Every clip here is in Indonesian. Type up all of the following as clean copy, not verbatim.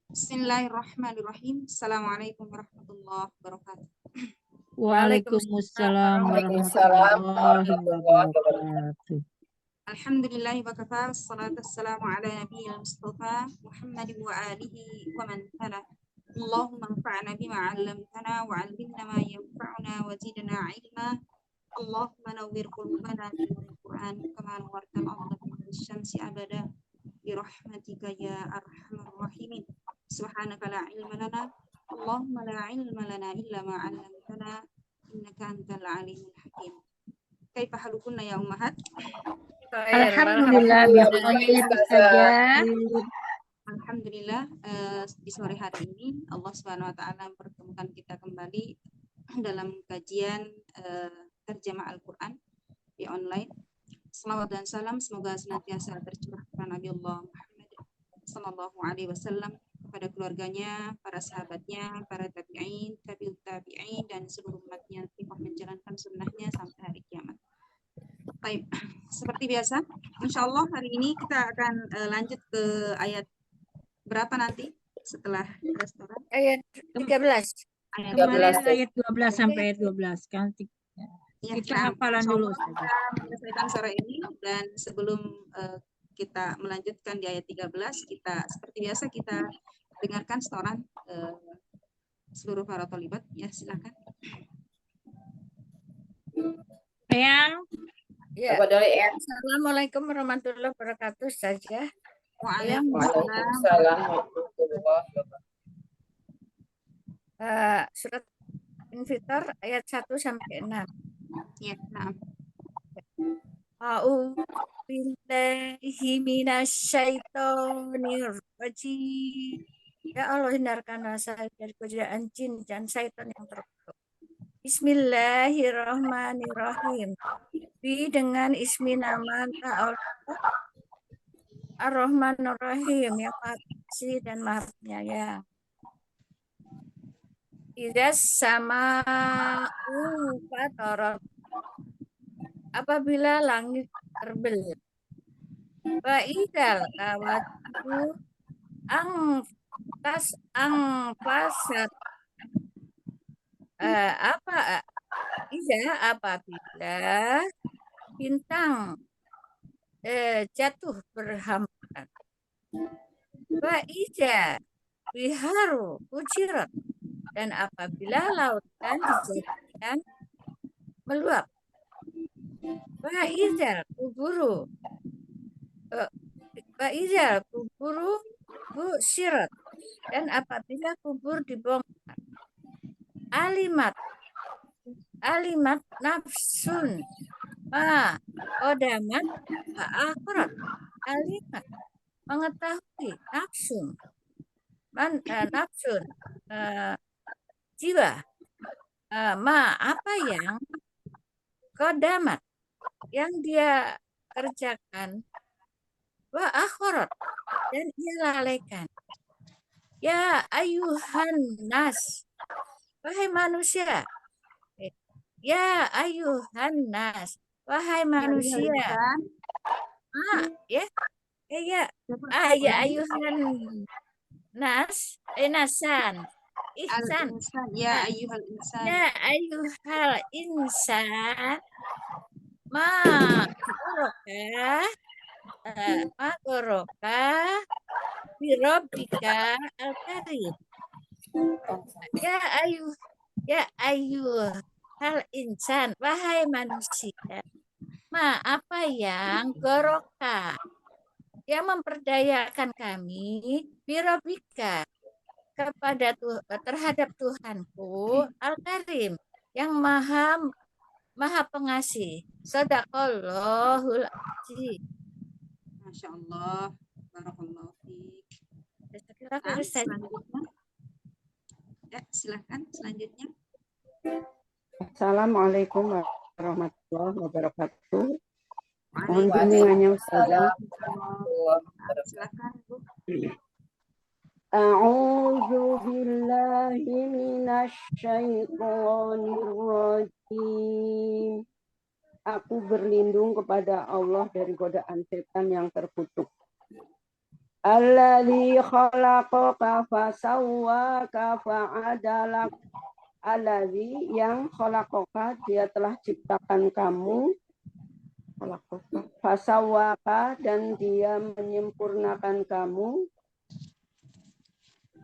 Bismillahirrahmanirrahim. Assalamualaikum warahmatullahi wabarakatuh. Waalaikumsalam Waalaikumsalam warahmatullahi warahmatullahi wabarakatuh. Alhamdulillahi wa kafa, salatu wassalamu ala nabiyil mustafa Muhammadin wa alihi wa man tala. Allahumma anfa'na bima 'allamtana wa 'allimna ma yanfa'una wa zidna 'ilma. Allahumma nawwir qulubana bi nuril Qur'an kama nawwartal arda bi nuril syamsi abada bi rahmatika ya arhamar rahimin. Subhanaka la ilma lana Allahumma la ilma lana illa ma 'allamtana innaka antal alimul hakim. Kaifa halukunna ya ummahat? Alhamdulillah bikhair Ustazah. Alhamdulillah, di sore hari ini Allah Subhanahu wa taala mempertemukan kita kembali dalam kajian terjemah Al-Qur'an di online. Salawat dan salam semoga senantiasa tercurah kepada Nabi Allah Muhammad sallallahu alaihi wasallam, kepada keluarganya, para sahabatnya, para tabi'in, tabi'ut tabi'in dan seluruh umatnya yang menjalankan sunnahnya sampai hari kiamat. Baik, seperti biasa, insya Allah hari ini kita akan lanjut ke ayat berapa nanti setelah restoran? Ayat 13. Kemarin ayat 12 sampai ayat 12 kan. Ya, Kita hafalan dulu Ustazah. Ustazah. Kita menyelesaikan sore ini dan sebelum kita melanjutkan di ayat 13, kita seperti biasa kita dengarkan setoran seluruh para tholibat. Ya, silakan. Yang Ya. Assalamualaikum warahmatullahi wabarakatuh saja. Waalaikumsalam warahmatullahi wabarakatuh. Surat Infitar ayat 1 sampai 6. Ya, nah. A'udzu billahi minasyaitonir rajim. Ya Allah, hindarkanlah saya dari godaan jin dan syaitan yang terkutuk. Bismillahirrahmanirrahim. Dengan ismi nama Allah Ar-Rahmanir-Rahim, yang Maha Pengasih dan Maha Penyayang. Idzas sama'u fatarat, apabila langit terbelah. Wa idzal kawakib angfasat, apabila bintang jatuh berhamburan. Wa idza biharu ujirat, dan apabila lautan dijadikan meluap. Wa idza kuburu busirat, dan apabila kubur dibongkar. Alimat nafsun ma qadamat wa akhirat. Alimat, mengetahui, nafsun jiwa, apa yang qadamat, yang dia kerjakan, wa akhirat, dan dia lalaikan. Ya ayuhan nas, wahai manusia. Ya ayuhan nas, wahai manusia. Ya ayuhan nas, nasan, ihsan. Ya ayuhal insan. Ya ayuhal insan, ma goroka birobika al-karim. Ya ayuhal insan, wahai manusia. Apa yang goroka, yang memperdayakan kami, birobika, kepada terhadap Tuhanku al-karim, yang maha pengasih. Shadaqallahul azim. Masya Allah, barakallahu fiik. Selanjutnya. Ya, silakan selanjutnya. Assalamualaikum warahmatullahi wabarakatuh. Mohon bimbingannya Ustazah. Silakan Bu. A'udzu billahi minasyaitonir rajim. Aku berlindung kepada Allah dari godaan setan yang terkutuk. Alladzi khalaqaka fasawwaka fa'adalak. Alladzi yang khalaqaka, dia telah ciptakan kamu, fasawwaka, dan dia menyempurnakan kamu,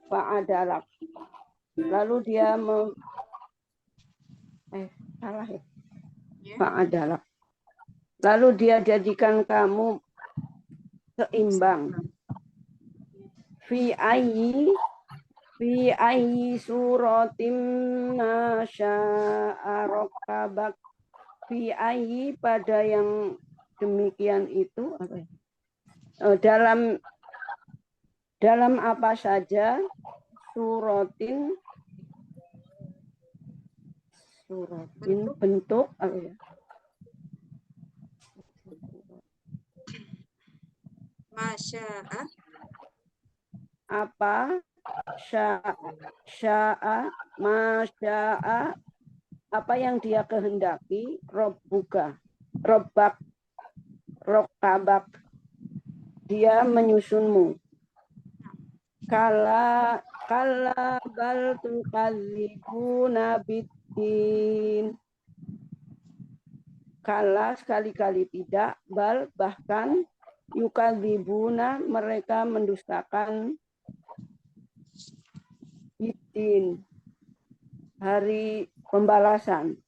fa'adalak. Lalu dia salah ya. Fa'adalak. Lalu dia jadikan kamu seimbang. Fi ayyi suratim masya'a rakabak. Fi ayyi, pada yang demikian itu apa ya? Dalam apa saja, suratin bentuk apa ya? Masya'a. Apa sya'a masya'a, apa yang dia kehendaki, robbak, dia menyusunmu. Kala bal tukadzibuna biddin. Kala, sekali-kali tidak, bal, bahkan, yukadzibuna, mereka mendustakan, biddin, hari pembalasan.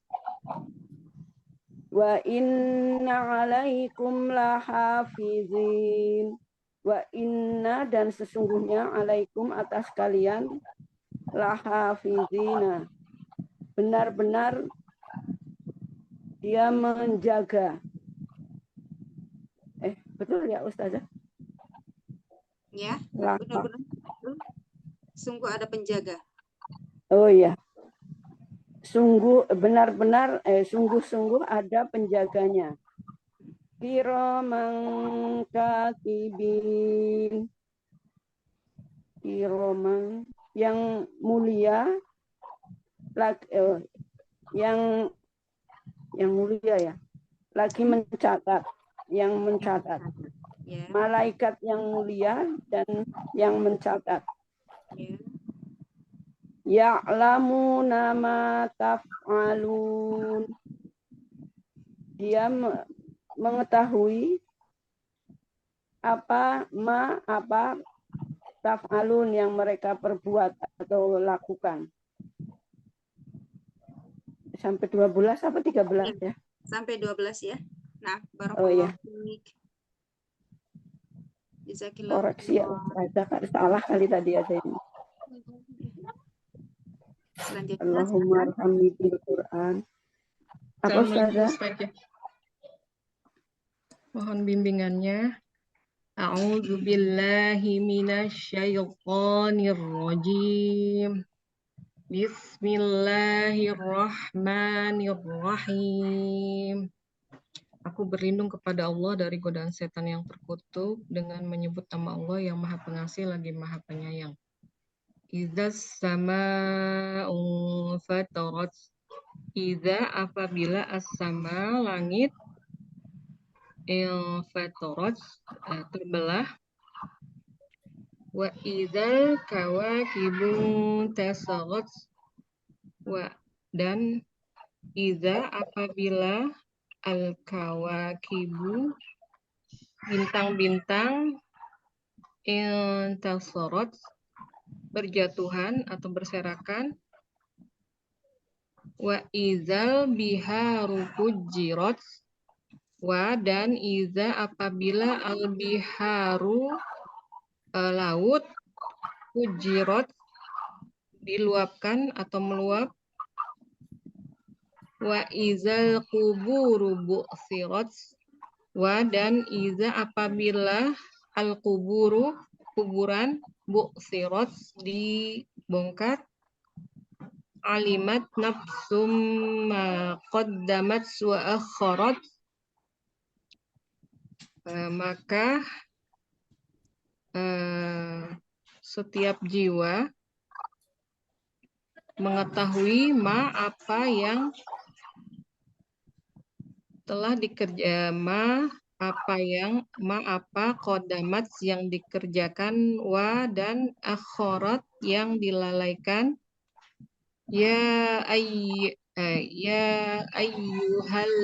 Wa inna alaikum lahafizin. Wa inna, dan sesungguhnya, alaikum, atas kalian, lahafizina, benar-benar dia menjaga. Betul ya Ustazah? Ya, Lahaf. benar-benar. Sungguh ada penjaga. Oh iya. Sungguh benar-benar sungguh-sungguh ada penjaganya. Kiraman katibin. Kiraman, yang mulia, yang mulia ya. Lagi mencatat, yang mencatat. Ya. Malaikat yang mulia dan yang mencatat. Ya. Ya'lamuna ma taf'alun. Dia mengetahui apa taf'alun yang mereka perbuat atau lakukan. Sampai 12 apa 13 ya? Sampai 12 ya. Nah, Oh iya. Koreksi ya, ada salah kali tadi ada ini. Selanjutnya, Allahumma arhamni bil Quran. Apa Ustazah? Mohon bimbingannya. A'udzu billahi minasyaitonir rajim. Bismillahirrahmanirrahim. Aku berlindung kepada Allah dari godaan setan yang terkutuk dengan menyebut nama Allah yang Maha Pengasih lagi Maha Penyayang. Idzas sama'u fatarat. Idza, apabila as-sama, langit, fatarat, terbelah. Wa idzal kawakibu tasarat. Dan idza, apabila al-kawakibu, bintang-bintang, intasarat, berjatuhan atau berserakan. Wa idzal biharu fujirat. Dan iza, apabila al-biharu, laut, fujirat, diluapkan atau meluap. Wa izal quburu bu'sirat. Dan iza, apabila al-quburu, kuburan, bu'sirat, dibongkar. Alimat nafsum ma qaddamat wa akharat. Maka setiap jiwa mengetahui apa yang telah apa kodamat yang dikerjakan, wa dan akhorat yang dilalaikan. Ya ayyuhal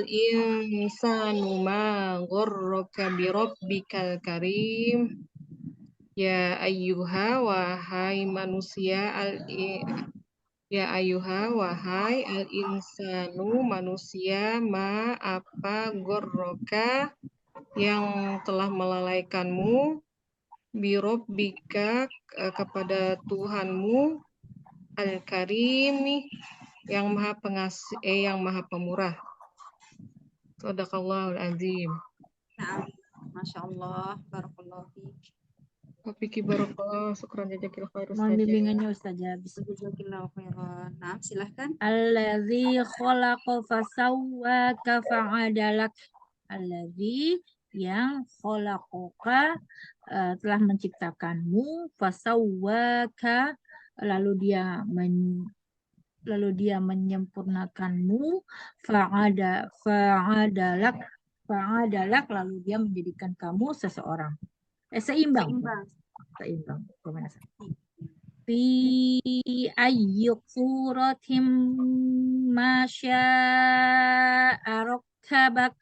insanu ma ghurraka birabbikal karim. Ya ayyuha wahai manusia Ya ayuha wahai al insanu manusia ma apa gorroka yang telah melalaikanmu birobbika kepada Tuhanmu al karimi yang maha pengasih yang maha pemurah. Shadaqallahul azim. Nah, Masya Allah, barakallahu fiik. Wafiki barakallah, syukran jazakillah khair Mohon Ustazah. bimbingannya Ustazah. Jazakillahu khairan. Nah, silahkan. Allazi khalaqa fasawwaka fa'adalak. Allazi yang khalaqaka telah menciptakanmu, fasawwaka lalu dia menyempurnakanmu, fa'adalak lalu dia menjadikan kamu seseorang. Seimbang. Fi ayyuk suratim masya'a rakkabak.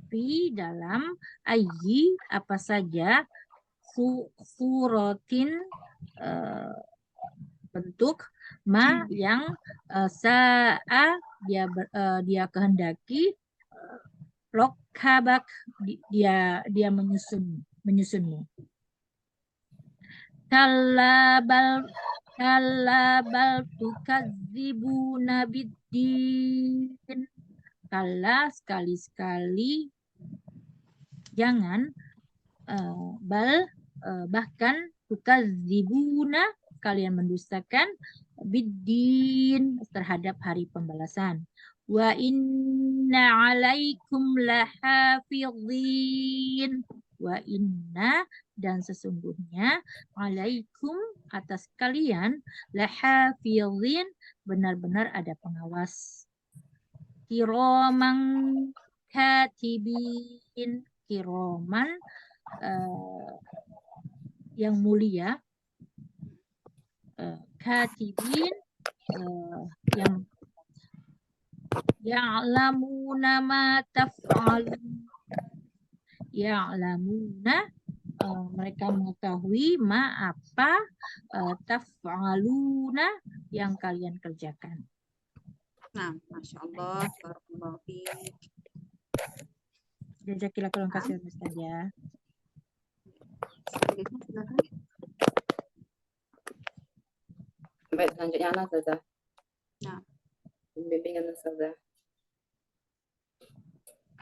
Fi dalam ayyi apa saja suratin bentuk ma yang sa'a dia kehendaki rakkabak dia menyusunmu. Kalla bal tukadzibuna biddin. Kalla sekali-sekali jangan bahkan tukadzibuna kalian mendustakan biddin terhadap hari pembalasan. Wa inna alaikum lahafidhin. Wa inna dan sesungguhnya alaikum atas kalian lahafidhin benar-benar ada pengawas. Kiraman katibin. Kiraman yang mulia. Katibin yang ya'lamuna ma taf'alun. Ya'lamuna mereka mengetahui ma apa taf'aluna yang kalian kerjakan. Nah, Masya Allah, barakallahu fiik. Jazakillah khairan katsiran Ustazah. Silakan. Baik, selanjutnya Ana Ustazah. Nah. Bimbingan Ustazah.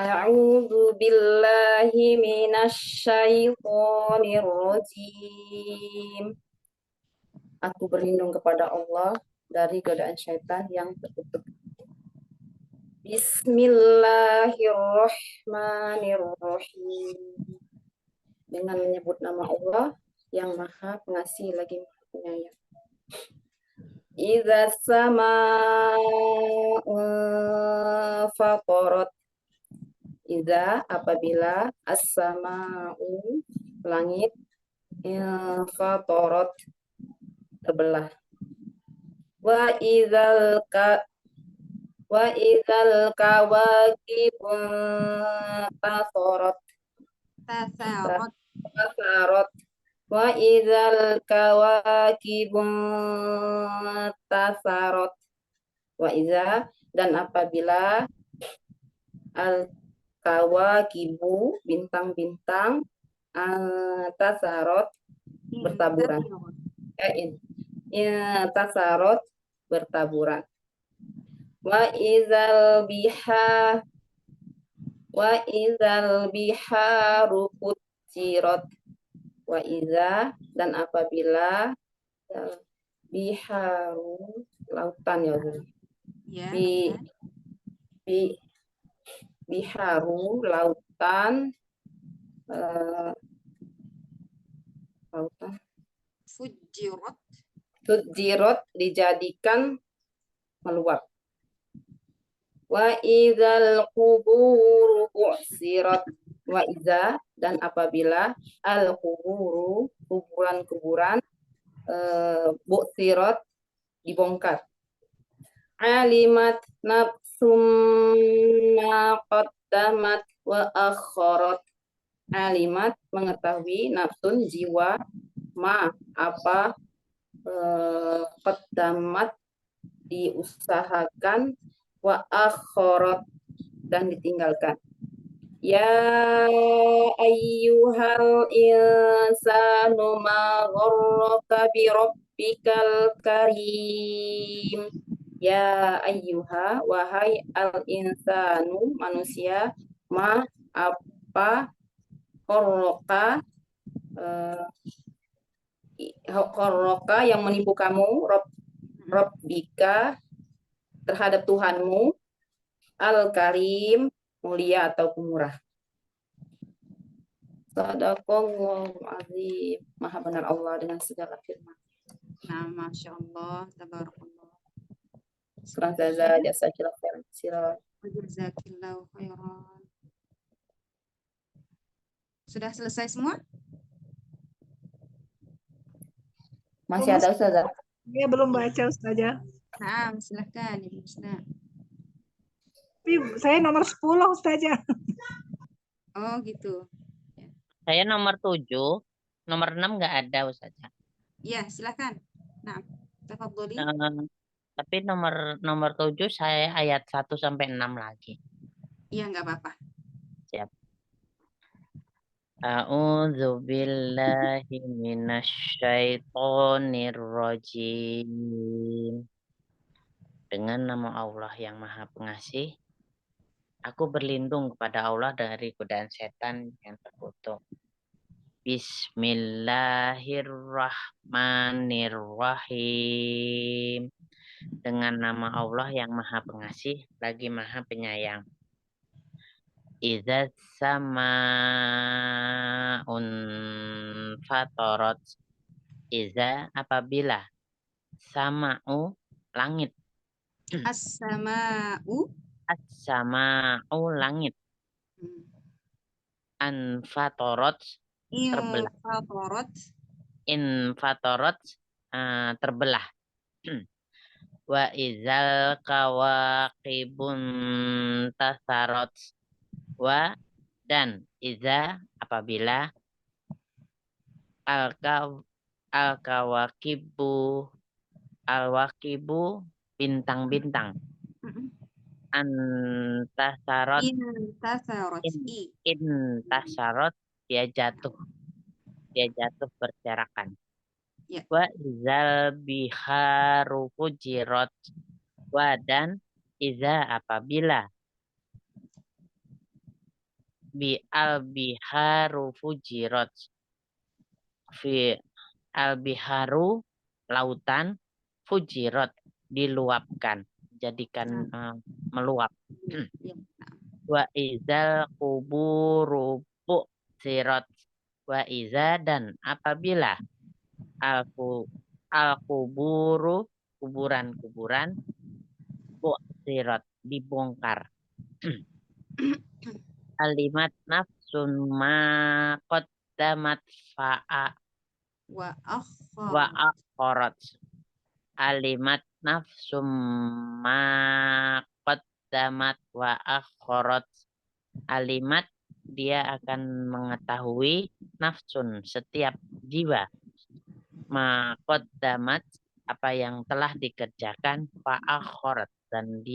A'udzu billahi minasyaitonir rajim. Aku berlindung kepada Allah dari godaan syaitan yang terkutuk. Bismillahirrahmanirrahim. Dengan menyebut nama Allah yang Maha Pengasih lagi Maha Penyayang. Idza sama'u fatarat. Idza apabila as-sama'u langit fatarat terbelah. Wa idzal kawakib tasarat. Wa idzal kawakib tasarat. Wa idza dan apabila al kawakibu bintang-bintang tasarat bertaburan. Tasarot bertaburan. Wa idzal biharu fujirat. Wa idza dan apabila biharu lautan ya. Biharu lautan Fujirat dijadikan meluap. Wa idzal quburu bu'sirat wa iza dan apabila al-quburu kuburan-kuburan bu'thirat dibongkar. Alimat nafsum ma qaddamat wa akharat. Alimat mengetahui, nafsun jiwa, ma apa qaddamat diusahakan, wa akharat dan ditinggalkan. Ya ayyuhal insanu ma gharraka bi rabbikal karim. Ya ayyuha, wahai al insanu manusia, ma apa gharraka gharraka yang menipu kamu, rabbika terhadap Tuhanmu, al karim mulia atau pemurah. Sadaqallahul azim. Maha benar Allah dengan segala firman. Nah, Masya Allah, tabarakallah. Surah Zaza, jasakillah khairan katsiran. Jazakillahu khairan. Sudah selesai semua? Masih ada Ustazah? Saya belum baca Ustazah. Nah, silahkan Ibu Husna. Tapi saya nomor 10 Ustazah. Oh, gitu. Saya nomor 7, nomor 6 nggak ada Ustazah. Iya, silahkan. Nah, tafadholi. Tapi nomor 7 saya ayat 1 sampai 6 lagi. Iya, nggak apa-apa. Siap. A'udzu billahi minasyaitonir rajim. Dengan nama Allah yang Maha Pengasih, aku berlindung kepada Allah dari godaan setan yang terkutuk. Bismillahirrahmanirrahim. Dengan nama Allah yang Maha Pengasih lagi Maha Penyayang. Idza samaun fatarat. Idza apabila, sama'u langit. As-sama'u. As-sama'u langit. Anfatarat terbelah. Infatarat terbelah. Wa izal kawakibun tasarat. Wa dan iza apabila al-kawakibu bintang-bintang. Antasarot intasarot dia jatuh berserakan. Ya. Wa izal biharu fujirat. Wa dan iza apabila bi al biharu fujirat. Fi al biharu lautan, fujirat diluapkan, jadikan meluap. Wa izal kuburu bu'tsirat. Wa iza dan apabila al kuburu kuburan-kuburan bu'tsirat dibongkar. Alimat nafsun ma qaddamat fa'a wa akharat. Alimat nafsum ma qaddamat wa akharat. Alimat dia akan mengetahui, nafsun setiap jiwa, ma qaddamat apa yang telah dikerjakan, wa akharat dan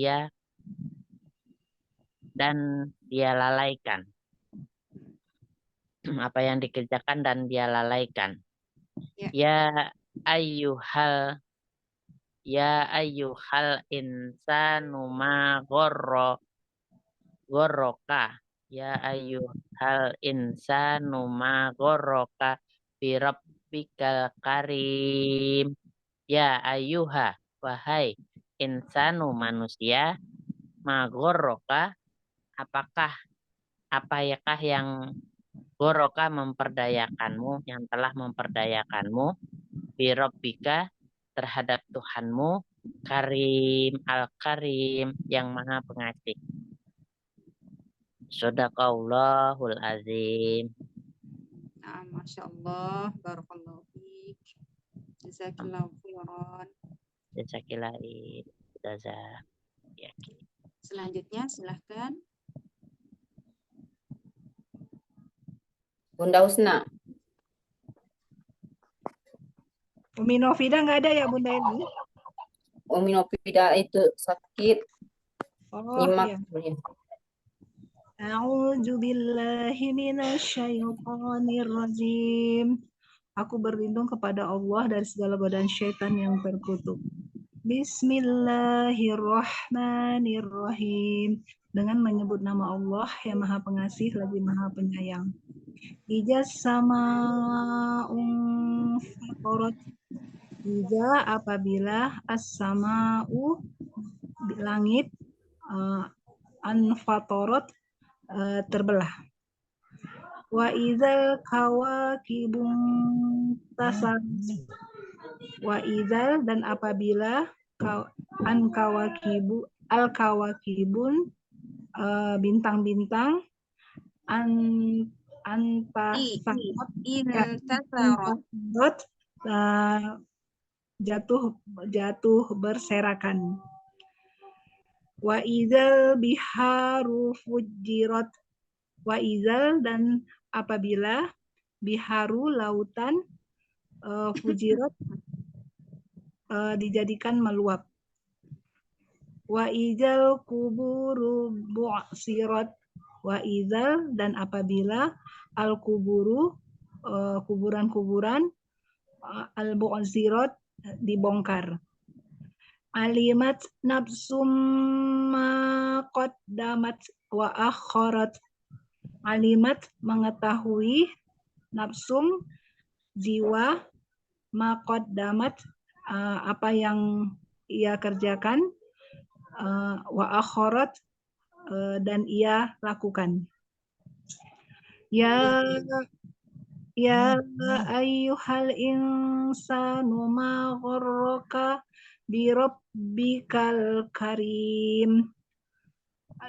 dia lalaikan. Apa yang dikerjakan dan dia lalaikan. Ya ayyuhal insanu ma gharraka. Ya ayyuhal insanu ma gharraka bi rabbikal karim. Ya ayyuha, wahai insanu manusia, ma gharraka apakah yang goroka memperdayakanmu, yang telah memperdayakanmu, bi rabbika terhadap Tuhanmu, karim al-karim yang Maha Pengasih. Shadaqallahul azim. Nah, Masya Allah, barakallahu fiik. Jazakillahu khairan. Jazakillahi Ustazah. Ya. Selanjutnya silahkan. Bunda Husna. Umi Novida nggak ada ya Bunda ini? Umi Novida itu sakit. Oh Nyimak. iya. A'udzu billahi minasyaitonir rajim. Aku berlindung kepada Allah dari segala godaan syaitan yang terkutuk. Bismillahirrahmanirrahim. Dengan menyebut nama Allah yang Maha Pengasih lagi Maha Penyayang. Ija sama fatorat. Ija apabila as-sama'u langit anfatorot terbelah. Wa idzal kawakibun tasar. Wa idzal dan apabila al-kawakibun bintang-bintang jatuh berserakan. Wa idzal biharu fujirat. Wa idzal dan apabila biharu lautan fujirat dijadikan meluap. Wa idzal kuburu bu'sirat. Wa idzal dan apabila al kuburu kuburan-kuburan al bu'sirat dibongkar. Alimat nafsum ma qaddamat wa akharat. Alimat mengetahui, nafsum jiwa, ma qaddamat apa yang ia kerjakan, wa akharat dan ia lakukan. Ya ayyuhal insanu ma gharraka bi rabbikal karim.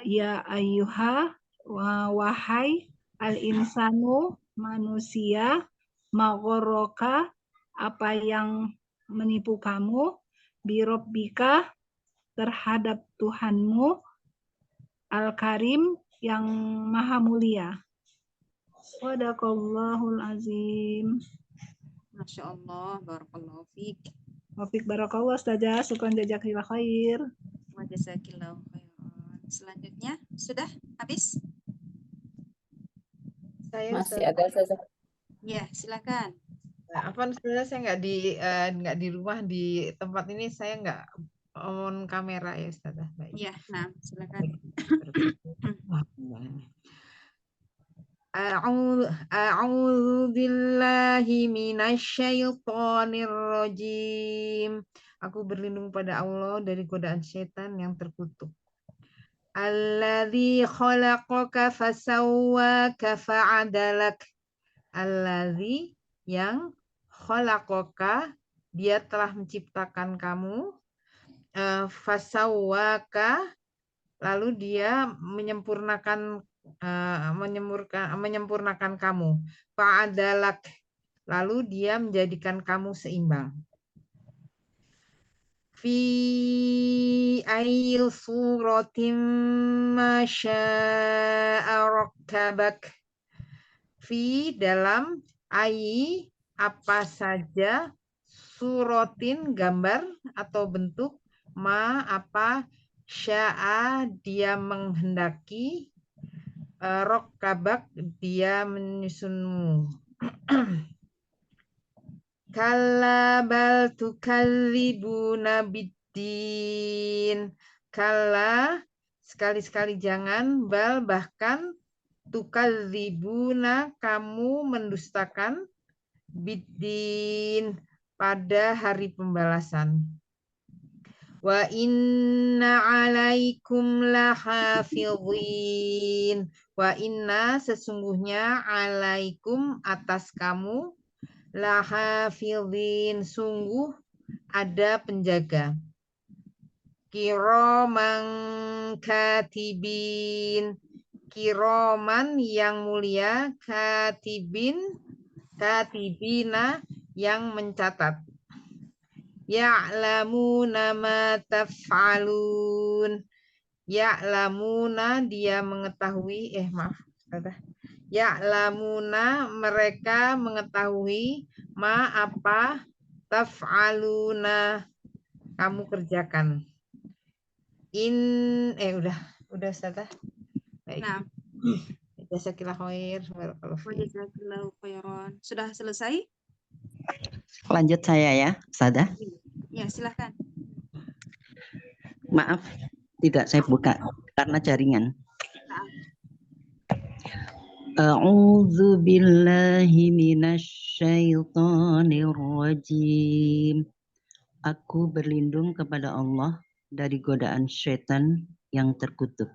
Ya ayyuha wahai al insanu manusia, ma gharraka apa yang menipu kamu, bi rabbika terhadap Tuhanmu, al karim yang maha mulia. Shadaqallahul azim. Masya Allah, barakallahu fiik. Wafik barakallah Ustazah, syukran jazakallah khair. Wa jazakillahu khairan. Selanjutnya, sudah habis? Masih ada saja. Ya, silakan. Apa sebenarnya saya nggak di rumah, di tempat ini saya nggak on kamera ya Ustazah. Baik. Ya, nah, silakan. A'udzu billahi minasyaitonir rajim. Aku berlindung pada Allah dari godaan setan yang terkutuk. Alladzi khalaqaka fasawwaka fa'adalak. Alladzi yang khalaqaka dia telah menciptakan kamu, fasawwaka lalu dia menyempurnakan kamu, fa'adalak lalu dia menjadikan kamu seimbang. Fi ayil suratin masya'a rakkabak. Fi dalam ayi apa saja, suratin gambar atau bentuk, ma apa, sya'a dia menghendaki, rakkabak dia menyusunmu. Kalla bal tukadzibuna biddin. Kalla sekali-sekali jangan, bal bahkan, tukadzibuna kamu mendustakan, biddin pada hari pembalasan. Wa inna alaikum lahafidhin. Wa inna sesungguhnya alaikum atas kamu, lahafidhin sungguh ada penjaga. Kiraman katibin. kiroman yang mulia, katibina yang mencatat. Ya'lamuna ma taf'alun. Ya'lamuna dia mengetahui, Ya'lamuna mereka mengetahui ma apa taf'aluna kamu kerjakan. Udah Ustazah. Baik. Nah, Jazakallahu khair. Barakallahu fiik. wajazakallahu khairan. Sudah selesai? Lanjut saya ya, Ustazah. Ya, silahkan. Maaf, tidak saya buka karena jaringan. A'udzu billahi minasyaitonir rajim. Aku berlindung kepada Allah dari godaan syaitan yang terkutuk.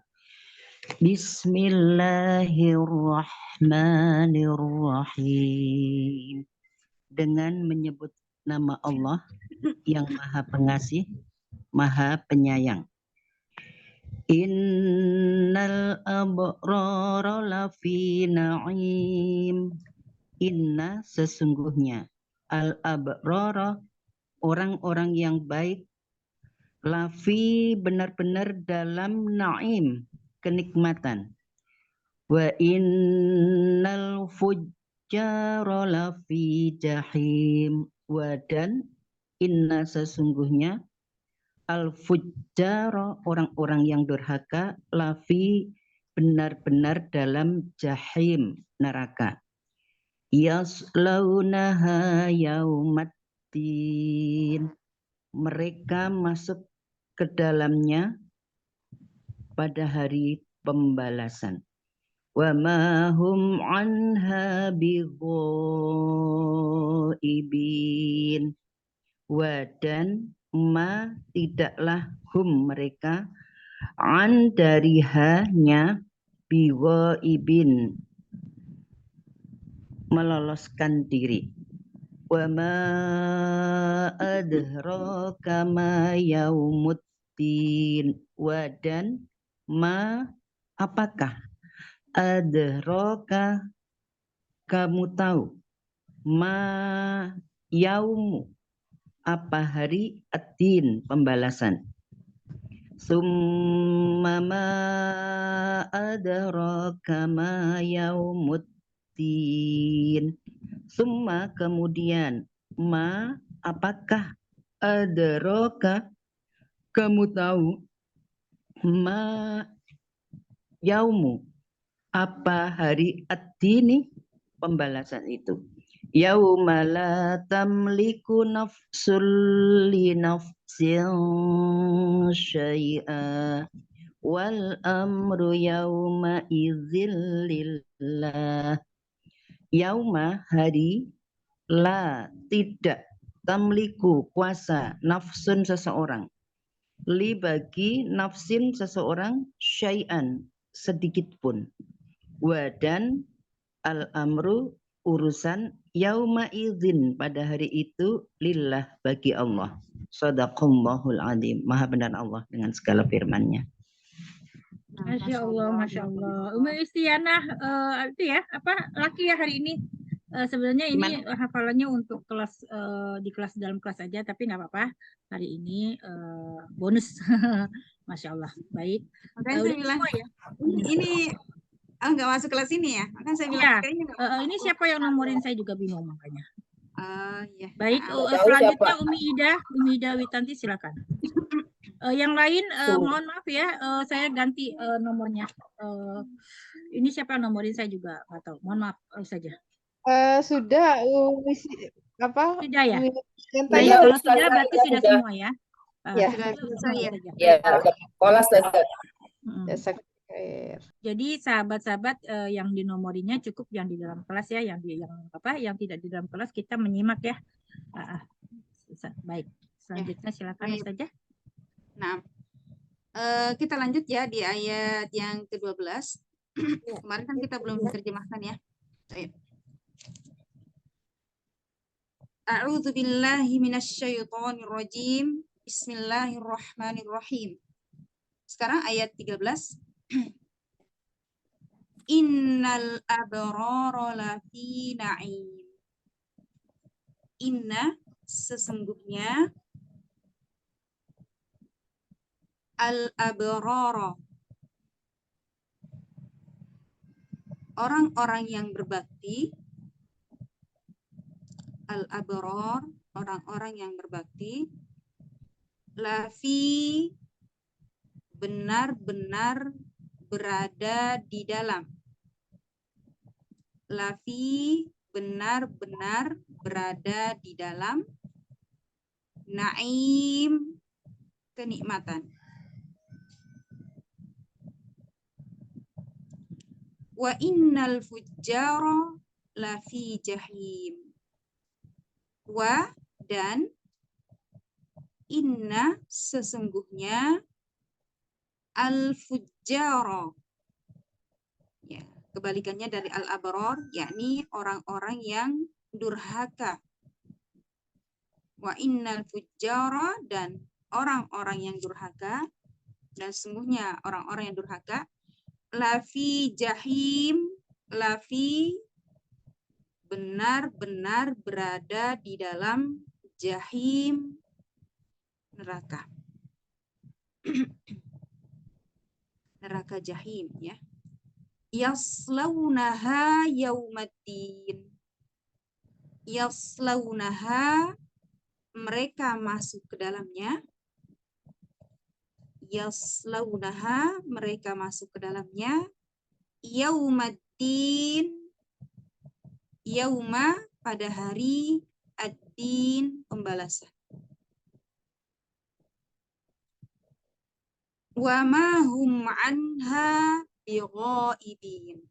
Bismillahirrahmanirrahim. Dengan menyebut nama Allah yang Maha Pengasih, Maha Penyayang. Innal abrara lafi na'im. Inna sesungguhnya al abrara orang-orang yang baik, lafi benar-benar dalam na'im kenikmatan. Wa innal fujjara lafi jahim. Dan inna sesungguhnya al-fujjara orang-orang yang durhaka, lafi benar-benar dalam jahim neraka. Yaslaunaha yaumaddin. Mereka masuk ke dalamnya pada hari pembalasan. Wa ma hum anha bighaibin. Dan ma tidaklah hum mereka an dari hanya bighaibin meloloskan diri. Wa ma adraka ma yaumuddin. Dan ma apakah adraka kamu tahu ma yaumu apa hari ad-din pembalasan. Summa ma adraka ma yaumuddin. Summa kemudian ma apakah adraka kamu tahu ma yaumu apa hari ad-dini pembalasan itu. Yauma la tamliku nafsul li nafsin syai'a wal amru yauma idzil lillah. Yauma hari la tidak tamliku kuasa nafsun seseorang li bagi nafsin seseorang syai'an sedikit pun. Dan al amru urusan yauma idzin pada hari itu lillah bagi Allah. Shadaqallahul adzim. Maha benar Allah dengan segala firman-Nya. Masya Allah, Masya Allah. Umi Istianah itu ya, laki ya hari ini. Sebenarnya ini hafalannya untuk kelas di kelas dalam kelas saja, tapi nggak apa-apa. Hari ini bonus. Masya Allah. Baik. Makanya saya bilang, ya? ini nggak masuk kelas ini ya? Makanya saya bilang, Ya, kayaknya ini siapa yang nomorin, saya juga bingung makanya. Ya. Baik, selanjutnya Umi Ida Witanti silakan. Yang lain mohon maaf ya, saya ganti nomornya. Ini siapa yang nomorin, saya juga nggak tahu. Mohon maaf saja. Sudah Sudah ya? Baik, Kalau sudah berarti sudah semua ya. Ya. Ya, sekolah selesai. Jadi sahabat-sahabat yang dinomorinya cukup yang di dalam kelas ya, yang tidak di dalam kelas kita menyimak ya. Baik, selanjutnya silakan saja. Nah, kita lanjut ya di ayat yang ke-12. Kemarin kan kita belum menerjemahkan ya. A'udzu billahi minasyaitonir rajim. Bismillahirrahmanirrahim. Sekarang ayat 13. Innal abrara lafi na'im. Inna sesungguhnya al-abrara orang-orang yang berbakti, al-abrar orang-orang yang berbakti, lafi benar-benar berada di dalam, lafi benar-benar berada di dalam, naim kenikmatan. Wa innal fujjara lafi jahim. Wa dan inna sesungguhnya al-fujjara. Ya, kebalikannya dari al-abrar, yakni orang-orang yang durhaka. Wa innal fujjara dan orang-orang yang durhaka, dan sesungguhnya orang-orang yang durhaka, lafi jahim, lafi benar-benar berada di dalam jahim, neraka. Neraka jahim, ya. Yaslaunaha yaumaddin. Yaslaunaha mereka masuk ke dalamnya. Yaslaunaha mereka masuk ke dalamnya. Yaumaddin yauma pada hari ad-din pembalasan. Wa ma hum anha bighaibin.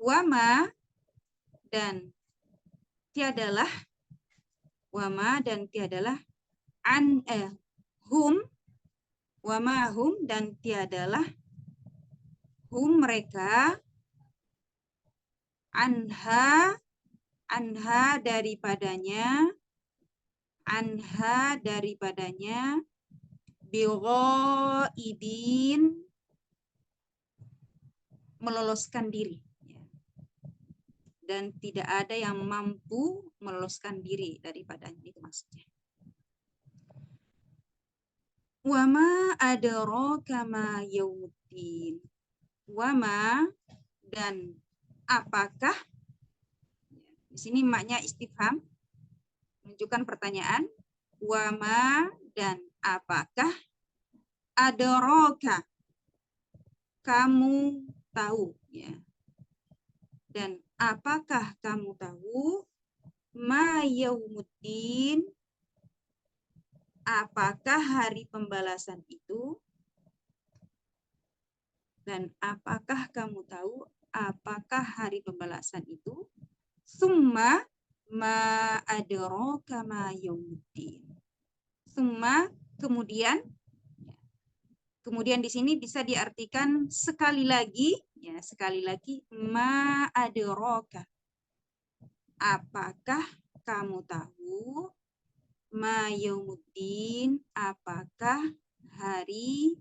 Wa ma dan tiadalah, wa ma dan tiadalah hum, wa ma hum dan tiadalah hum mereka, anha daripadanya, bighaibin meloloskan diri, dan tidak ada yang mampu meloloskan diri daripadanya, itu maksudnya. Wa ma adraka ma yaumuddin. Wa ma dan apakah, di sini maknya istifham, menunjukkan pertanyaan. Wa ma dan apakah, adraka kamu tahu, ya. Dan apakah kamu tahu, ma yaumuddin apakah hari pembalasan itu, dan apakah kamu tahu apakah hari pembalasan itu, summa ma adraka ma yaumuddin. Summa kemudian di sini bisa diartikan sekali lagi, ya, sekali lagi, ma adraka apakah kamu tahu, ma yaumuddin apakah hari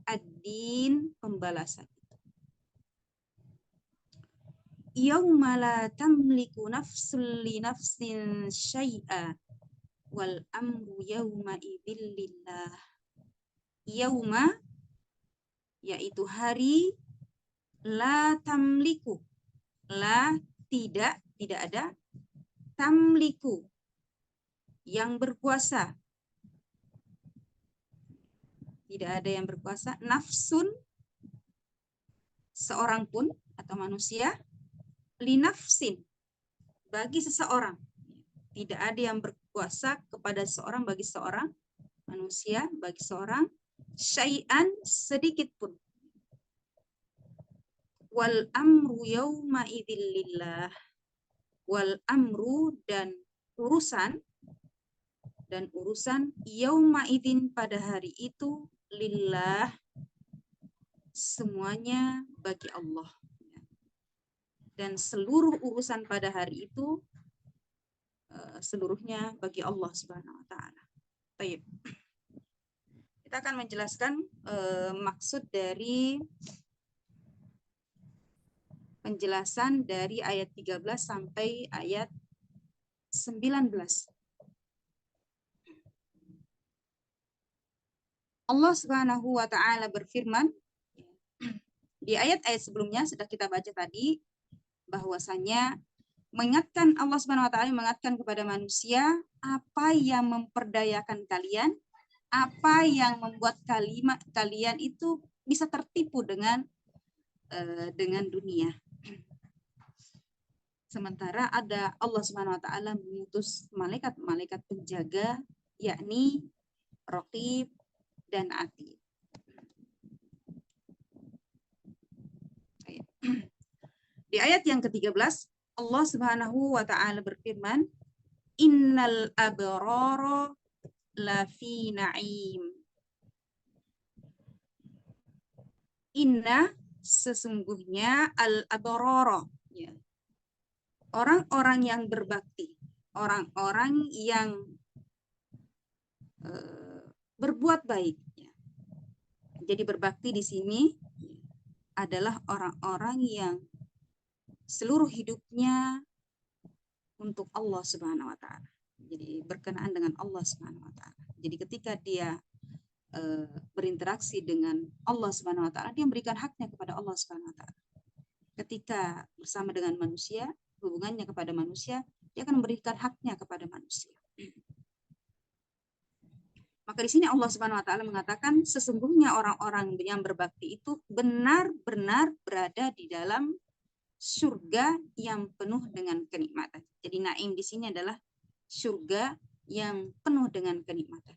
ad-din pembalasan itu. Yauma la tamliku nafsun li nafsin syai'a wal amru yauma idzil lillah. Yauma yaitu hari, la tamliku la tidak ada, tamliku yang berkuasa, tidak ada yang berkuasa, nafsun seorang pun atau manusia, linafsin bagi seseorang, tidak ada yang berkuasa kepada seorang bagi seorang manusia, bagi seorang, syai'an sedikit pun. Wal amru yauma idzil lillah. Wal amru dan urusan yauma idzin pada hari itu, lillah semuanya bagi Allah. Dan seluruh urusan pada hari itu seluruhnya bagi Allah Subhanahu wa taala. Baik. Kita akan menjelaskan maksud dari penjelasan dari ayat 13 sampai ayat 19. Allah Subhanahu wa taala berfirman di ayat-ayat sebelumnya sudah kita baca tadi bahwasanya mengingatkan Allah Subhanahu wa taala mengingatkan kepada manusia apa yang memperdayakan kalian, apa yang membuat kalian itu bisa tertipu dengan dunia. Sementara ada Allah Subhanahu wa taala mengutus malaikat-malaikat penjaga yakni Raqib dan Atid. Di ayat yang ke-13 Allah Subhanahu wa taala berfirman, "Innal abrara lafi na'im." Inna sesungguhnya al-abrara, ya. Orang-orang yang berbakti, orang-orang yang berbuat baik. Ya. Jadi berbakti di sini adalah orang-orang yang seluruh hidupnya untuk Allah Subhanahu wa taala. Jadi berkenaan dengan Allah Subhanahu wa taala. Jadi ketika dia berinteraksi dengan Allah Subhanahu wa taala, dia memberikan haknya kepada Allah Subhanahu wa taala. Ketika bersama dengan manusia, hubungannya kepada manusia, dia akan memberikan haknya kepada manusia. Maka di sini Allah Subhanahu wa taala mengatakan sesungguhnya orang-orang yang berbakti itu benar-benar berada di dalam surga yang penuh dengan kenikmatan. Jadi naim di sini adalah surga yang penuh dengan kenikmatan.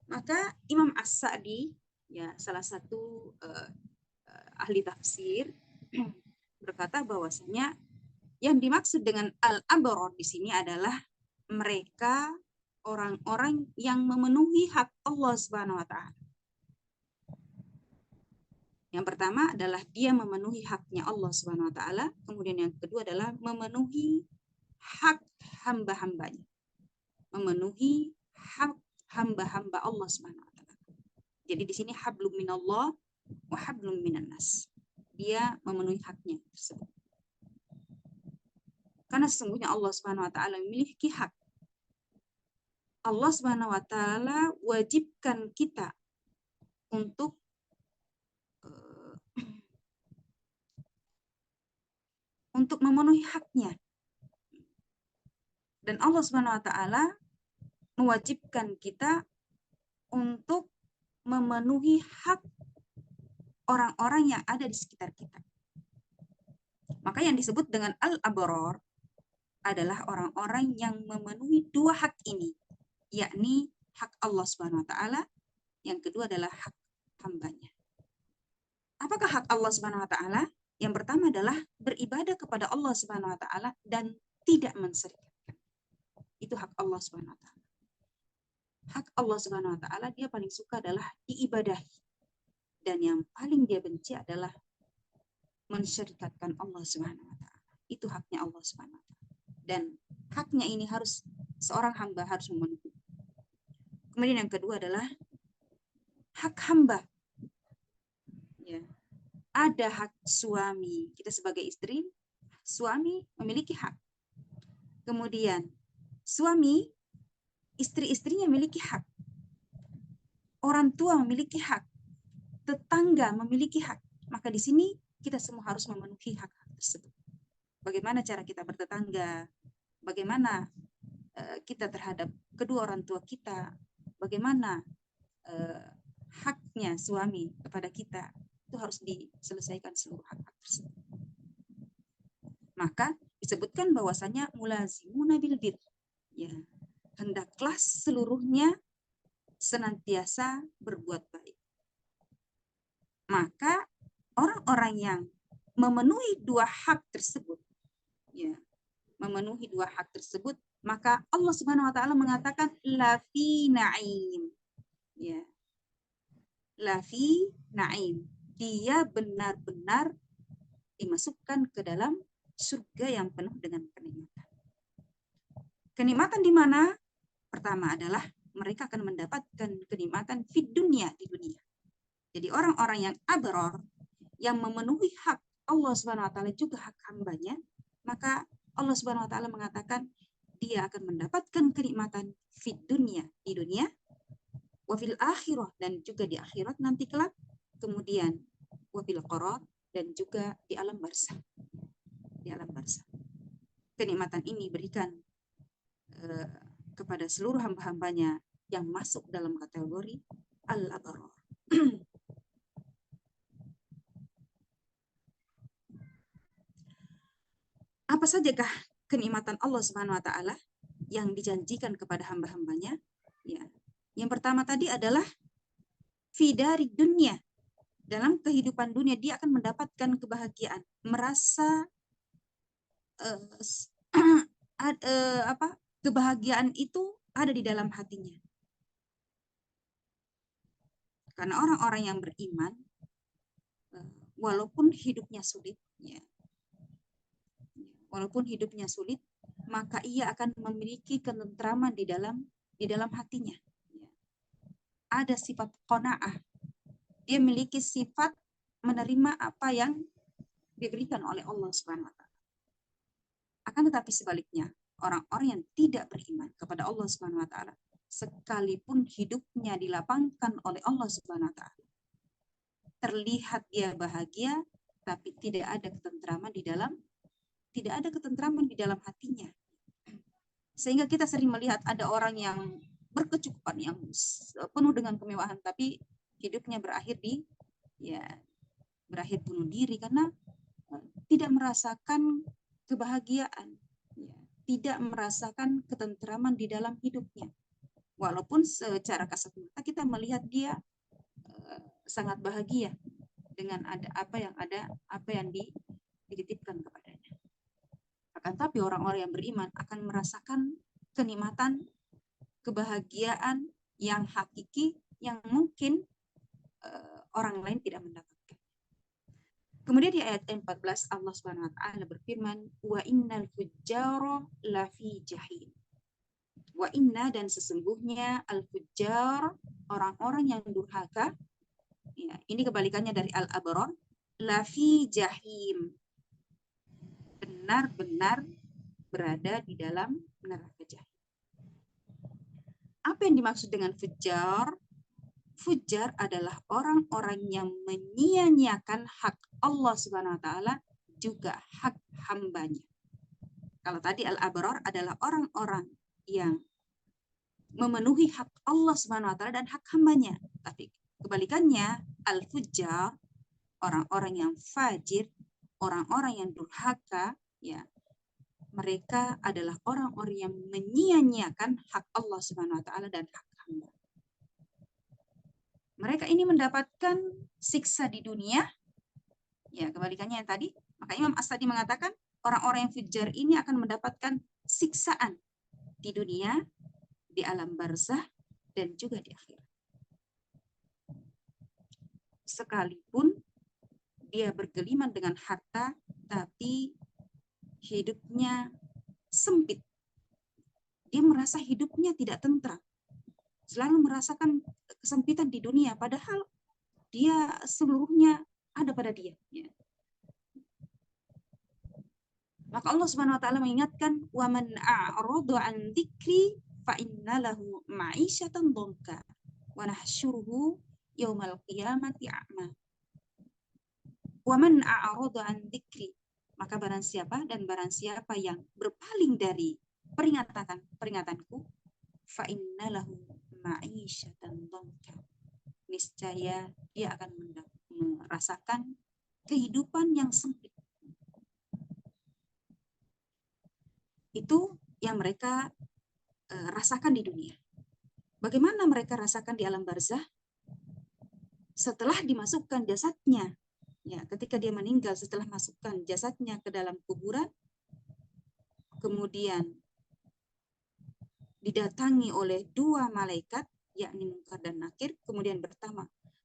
Maka Imam As-Sa'di, ya salah satu ahli tafsir, berkata bahwasanya yang dimaksud dengan al-abrar di sini adalah mereka orang-orang yang memenuhi hak Allah Subhanahu wa taala. Yang pertama adalah dia memenuhi haknya Allah Subhanahu wa taala, kemudian yang kedua adalah memenuhi hak hamba-hambanya. Memenuhi hak hamba-hamba Allah Subhanahu wa taala. Jadi di sini hablum minallah wa hablum minan nas. Dia memenuhi haknya tersebut. Karena sesungguhnya Allah Subhanahu wa taala memiliki hak. Allah Subhanahu wa taala wajibkan kita untuk memenuhi haknya. Dan Allah Subhanahu wa taala mewajibkan kita untuk memenuhi hak orang-orang yang ada di sekitar kita. Maka yang disebut dengan al-abrar adalah orang-orang yang memenuhi dua hak ini, yakni hak Allah Subhanahu wa taala, yang kedua adalah hak hambanya. Apakah hak Allah Subhanahu wa taala? Yang pertama adalah beribadah kepada Allah Subhanahu wa taala dan tidak mensyirikkan. Itu hak Allah Subhanahu wa taala. Hak Allah Subhanahu wa taala dia paling suka adalah diibadahi. Dan yang paling dia benci adalah mensyirikatkan Allah Subhanahu wa taala. Itu haknya Allah Subhanahu wa taala. Dan haknya ini harus seorang hamba harus memenuhi. Kemudian yang kedua adalah hak hamba. Ya. Ada hak suami. Kita sebagai istri, suami memiliki hak. Kemudian suami, istri-istrinya memiliki hak. Orang tua memiliki hak. Tetangga memiliki hak. Maka di sini kita semua harus memenuhi hak-hak tersebut. Bagaimana cara kita bertetangga? Bagaimana kita terhadap kedua orang tua kita? Bagaimana haknya suami kepada kita? Itu harus diselesaikan seluruh hak-hak tersebut. Maka disebutkan bahwasanya mulazimuna bil bir. Ya, hendaklah seluruhnya senantiasa berbuat baik. Maka orang-orang yang memenuhi dua hak tersebut, ya, memenuhi dua hak tersebut, maka Allah Subhanahu wa taala mengatakan lafi na'im. Ya. Lafi na'im. Dia benar-benar dimasukkan ke dalam surga yang penuh dengan kenikmatan. Kenikmatan di mana? Pertama adalah mereka akan mendapatkan kenikmatan di dunia. Jadi orang-orang yang abrar, yang memenuhi hak Allah Subhanahu wa taala juga hak hambanya, maka Allah Subhanahu wa taala mengatakan dia akan mendapatkan kenikmatan di dunia, wa fil akhirah, dan juga di akhirat nanti kelak, kemudian wa fil qarar, dan juga di alam barzah. Di alam barzah. Kenikmatan ini berikan kepada seluruh hamba-hambanya yang masuk dalam kategori al-abrar. Apa sajakah kenikmatan Allah Subhanahu wa taala yang dijanjikan kepada hamba-hambanya? Ya. Yang pertama tadi adalah fidari dunia. Dalam kehidupan dunia dia akan mendapatkan kebahagiaan, merasa kebahagiaan itu ada di dalam hatinya. Karena orang-orang yang beriman, walaupun hidupnya sulit, ya, walaupun hidupnya sulit, maka ia akan memiliki ketentraman di dalam hatinya. Ya. Ada sifat qanaah. Dia memiliki sifat menerima apa yang diberikan oleh Allah Subhanahu wa taala. Akan tetapi sebaliknya, orang-orang yang tidak beriman kepada Allah Subhanahu wa taala, sekalipun hidupnya dilapangkan oleh Allah Subhanahu wa taala, terlihat dia bahagia, tapi tidak ada ketentraman di dalam hatinya. Sehingga kita sering melihat ada orang yang berkecukupan, yang penuh dengan kemewahan, tapi hidupnya berakhir bunuh diri karena tidak merasakan kebahagiaan, ya, tidak merasakan ketentraman di dalam hidupnya. Walaupun secara kasat mata kita melihat dia sangat bahagia dengan apa yang dititipkan kepadanya. Akan tapi orang-orang yang beriman akan merasakan kenikmatan, kebahagiaan yang hakiki yang mungkin orang lain tidak mendapatkan. Kemudian di ayat 14 Allah Subhanahu wa taala berfirman, wa innal fujjara lafi jahim. Wa inna, dan sesungguhnya al-fujjar, orang-orang yang durhaka, ya, ini kebalikannya dari al-abrar, lafi jahim, benar-benar berada di dalam neraka jahim. Apa yang dimaksud dengan fujjar? Fujjar adalah orang-orang yang menyia-nyiakan hak Allah Subhanahu wa taala, juga hak hambanya. Kalau tadi al-abrar adalah orang-orang yang memenuhi hak Allah Subhanahu wa taala dan hak hambanya. Tapi kebalikannya, al-fujjar, orang-orang yang fajir, orang-orang yang durhaka, ya, mereka adalah orang-orang yang menyia-nyiakan hak Allah Subhanahu wa taala dan hak hamba. Mereka ini mendapatkan siksa di dunia, ya, kebalikannya yang tadi. Maka Imam As-Sadi mengatakan orang-orang yang fujjar ini akan mendapatkan siksaan di dunia, di alam barzah, dan juga di akhirat. Sekalipun dia bergeliman dengan harta, tapi hidupnya sempit. Dia merasa hidupnya tidak tentram. Selalu merasakan kesempitan di dunia, padahal dia seluruhnya ada pada dia. Ya. Maka Allah Subhanahu wa taala mengingatkan, wa man a'rada an dzikri fa inna lahu ma'isyatan dhanka wa nahsyuruhu yaumal qiyamati a'ma. Wa man a'rada an dzikri, maka barang siapa yang berpaling dari peringatanku, fa inna lahu ma'isyatan dhanka, niscaya dia akan merasakan kehidupan yang sempit. Itu yang mereka rasakan di dunia. Bagaimana mereka rasakan di alam barzah? Setelah dimasukkan jasadnya, ya, ketika dia meninggal, setelah masukkan jasadnya ke dalam kuburan, kemudian didatangi oleh dua malaikat, yakni Munkar dan Nakir, kemudian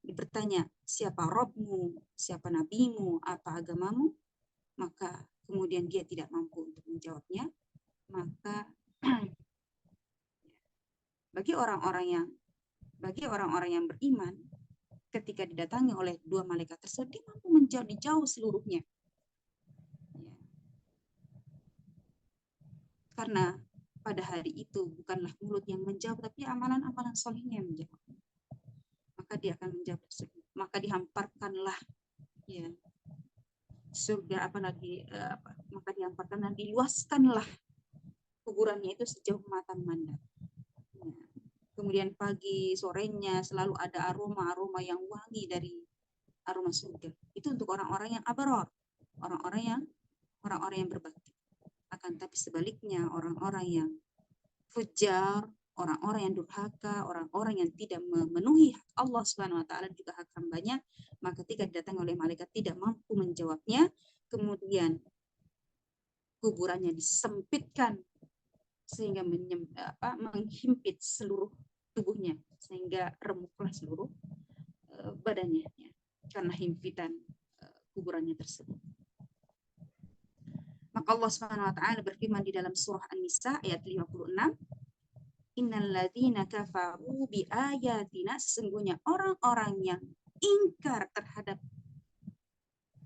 bertanya, siapa Robmu, siapa nabimu, apa agamamu? Maka kemudian dia tidak mampu untuk menjawabnya. Maka bagi orang-orang yang beriman, ketika didatangi oleh dua malaikat tersebut, dia mampu menjawab seluruhnya. Karena pada hari itu bukanlah mulut yang menjawab, tapi amalan-amalan solehnya yang menjawab. Maka dia akan menjawab tersebut. Maka dihamparkanlah ya surga maka dihamparkan dan diluaskanlah kuburannya itu sejauh mata memandang. Ya. Kemudian pagi sorenya selalu ada aroma-aroma yang wangi dari aroma surga. Itu untuk orang-orang yang abaror, orang-orang yang berbakti. Akan tapi sebaliknya orang-orang yang fujar, orang-orang yang durhaka, orang-orang yang tidak memenuhi hak Allah Subhanahu wa taala juga hak hambanya, maka ketika didatangi oleh malaikat tidak mampu menjawabnya, kemudian kuburannya disempitkan sehingga menghimpit seluruh tubuhnya, sehingga remuklah seluruh badannya ya, karena himpitan kuburannya tersebut. Maka Allah Subhanahu wa taala berfirman di dalam surah An-Nisa ayat 56, Innalladzina kafaru biayatina, sesungguhnya orang-orang yang ingkar terhadap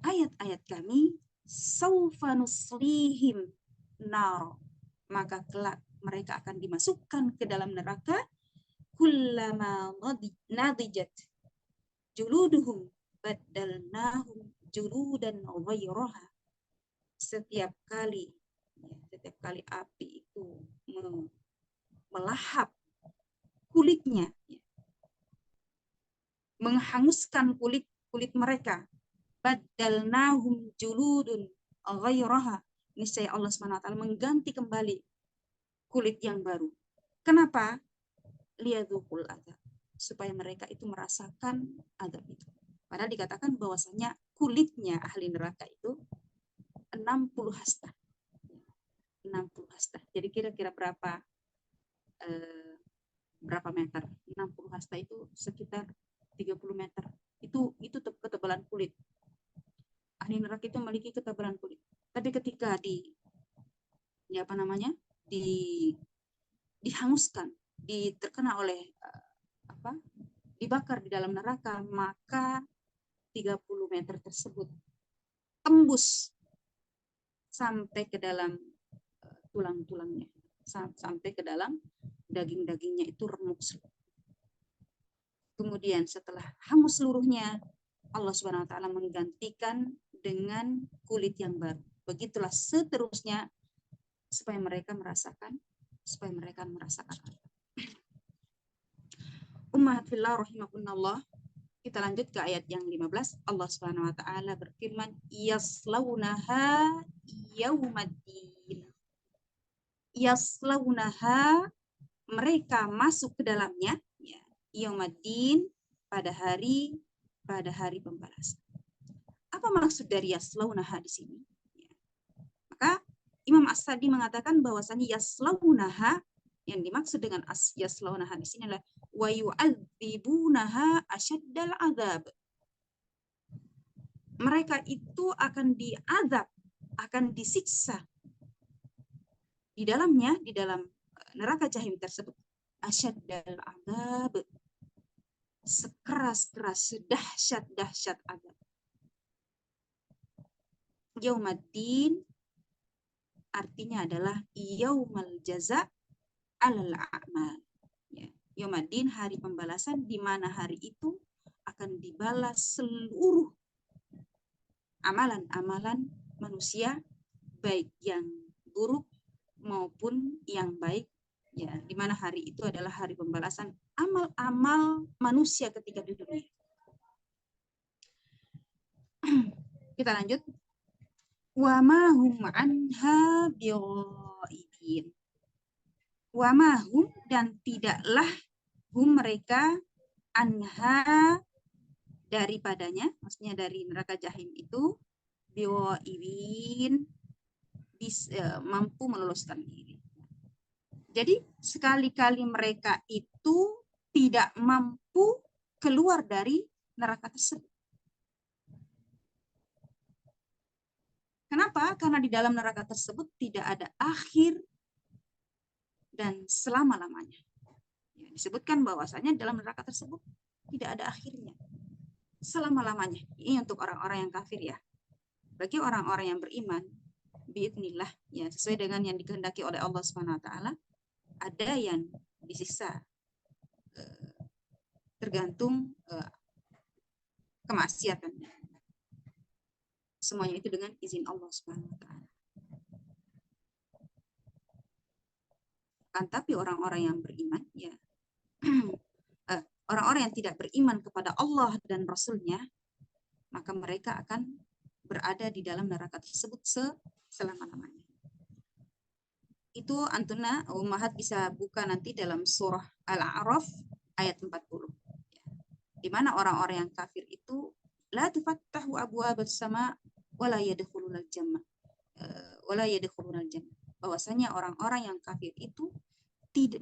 ayat-ayat kami, saufa nuslihim nar, maka kelak mereka akan dimasukkan ke dalam neraka, kullama nadijat juluduhum baddalnahum juludan ghairaha, setiap kali api itu melahap kulitnya, menghanguskan kulit mereka, baddalnahum juludun ghairaha, niscaya Allah SWT mengganti kembali kulit yang baru. Kenapa? Liyadzuqul adzab, supaya mereka itu merasakan azab itu. Padahal dikatakan bahwasanya kulitnya ahli neraka itu 60 hasta. 60 hasta. Jadi kira-kira berapa meter? 60 hasta itu sekitar 30 meter. Itu ketebalan kulit. Ahli neraka itu memiliki ketebalan kulit. Tapi ketika dihanguskan, terkena oleh dibakar di dalam neraka, maka 30 meter tersebut tembus sampai ke dalam tulang-tulangnya, sampai ke dalam daging-dagingnya, itu remuk. Kemudian setelah hangus seluruhnya, Allah Subhanahu wa taala menggantikan dengan kulit yang baru. Begitulah seterusnya supaya mereka merasakan Ummahat fillah rahimakumullah. Kita lanjut ke ayat yang 15. Allah Subhanahu wa taala berfirman, yaslaunaha yaumaddin. Yaslaunaha, mereka masuk ke dalamnya, ya, yaumaddin, pada hari pembalasan. Apa maksud dari yaslaunaha di sini? Ya. Maka Imam As-Sadi mengatakan bahwasanya yaslaunaha, yang dimaksud dengan yaslaunaha di sini adalah wa yu'adzibunaha asyaddal adzab. Mereka itu akan diazab, akan disiksa di dalam neraka jahim tersebut. Asyaddal adzab, sekeras-keras, sedahsyat-dahsyat azab. Yaumaddin artinya adalah yaumal jaza alal a'mal. Ya. Yaumaddin, hari pembalasan, di mana hari itu akan dibalas seluruh amalan-amalan manusia, baik yang buruk maupun yang baik, ya, di mana hari itu adalah hari pembalasan amal-amal manusia ketika di dunia. Kita lanjut. Wa ma hum anha bighaibin. Wa ma hum, dan tidaklah hum mereka, anha daripadanya, maksudnya dari neraka jahim itu, bighaibin, mampu meloloskan diri. Jadi sekali-kali mereka itu tidak mampu keluar dari neraka tersebut. Kenapa? Karena di dalam neraka tersebut tidak ada akhir dan selama-lamanya. Ya, disebutkan bahwasanya dalam neraka tersebut tidak ada akhirnya, selama-lamanya. Ini untuk orang-orang yang kafir ya. Bagi orang-orang yang beriman, biidznillah, ya, sesuai dengan yang dikehendaki oleh Allah Subhanahu wa taala. Ada yang disiksa tergantung kemaksiatannya. Semuanya itu dengan izin Allah Subhanahu wa taala. Tapi orang-orang yang beriman, ya, orang-orang yang tidak beriman kepada Allah dan Rasul-Nya, maka mereka akan berada di dalam neraka tersebut selama-lamanya. Itu Antuna Ummahat bisa buka nanti dalam surah Al-A'raf ayat 40. Di mana orang-orang yang kafir itu la tufattahu abwaabus sama wala yadkhulunal jannah. Bahwasanya orang-orang yang kafir itu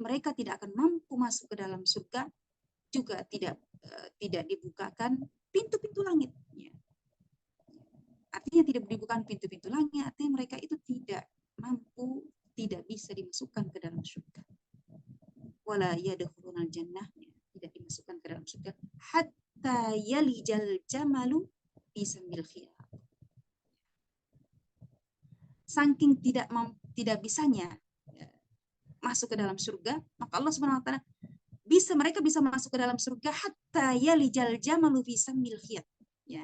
mereka tidak akan mampu masuk ke dalam surga, juga tidak dibukakan pintu-pintu langit. Ya. Artinya tidak dibukakan pintu-pintu langit, artinya mereka itu tidak mampu, tidak bisa dimasukkan ke dalam surga. Wala yadkhulunal jannah, tidak dimasukkan ke dalam surga hatta yalijal jamalu fi samil khiyat. Saking tidak bisanya masuk ke dalam surga, maka Allah Subhanahu wa taala mereka bisa masuk ke dalam surga hatta yalijal jamalu fi samil khiyat. Ya.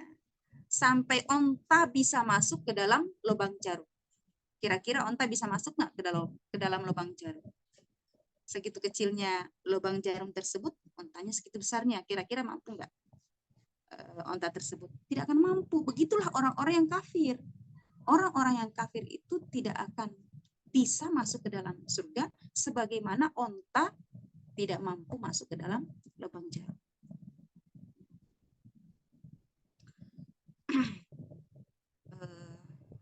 Sampai onta bisa masuk ke dalam lubang jarum. Kira-kira onta bisa masuk nggak ke dalam lubang jarum? Segitu kecilnya lubang jarum tersebut, ontanya segitu besarnya. Kira-kira mampu nggak onta tersebut? Tidak akan mampu. Begitulah orang-orang yang kafir. Orang-orang yang kafir itu tidak akan bisa masuk ke dalam surga, sebagaimana onta tidak mampu masuk ke dalam lubang jarum.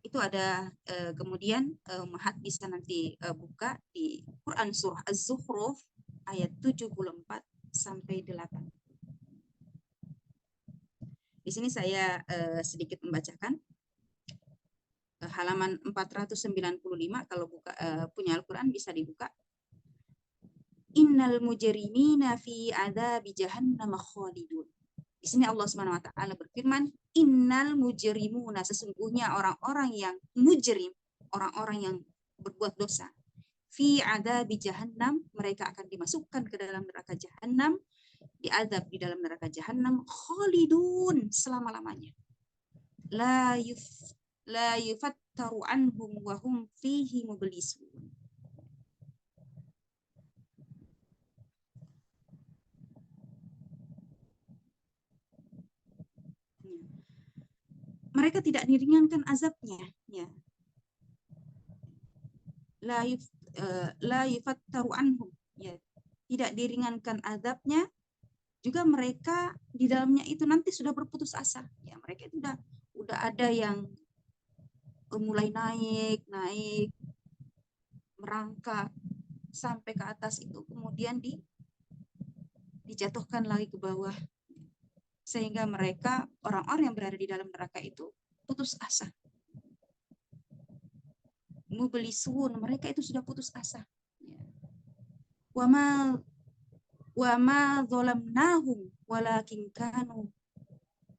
Itu ada kemudian Mahat bisa nanti buka di Quran surah Az-Zukhruf ayat 74 sampai 8. Di sini saya sedikit membacakan halaman 495. Kalau punya Al-Quran bisa dibuka. Innal mujrimina fi adzabi jahannam khalidun. Di sini Allah Subhanahu wa taala berfirman, innal mujrimuna, sesungguhnya orang-orang yang mujrim, orang-orang yang berbuat dosa, fi adzabi jahannam, mereka akan dimasukkan ke dalam neraka jahannam, diazab di dalam neraka jahannam khalidun, selama-lamanya. La yufattaru anhum wa hum fihi mublisun. Mereka tidak diringankan azabnya, ya. La yufattaru anhum, ya. Tidak diringankan azabnya, juga mereka di dalamnya itu nanti sudah berputus asa, ya. Mereka itu udah ada yang mulai naik merangkak sampai ke atas itu, kemudian dijatuhkan lagi ke bawah. Sehingga mereka, orang-orang yang berada di dalam neraka itu putus asa. Mublisun, mereka itu sudah putus asa. Wa ma zalamnahum walakin kanu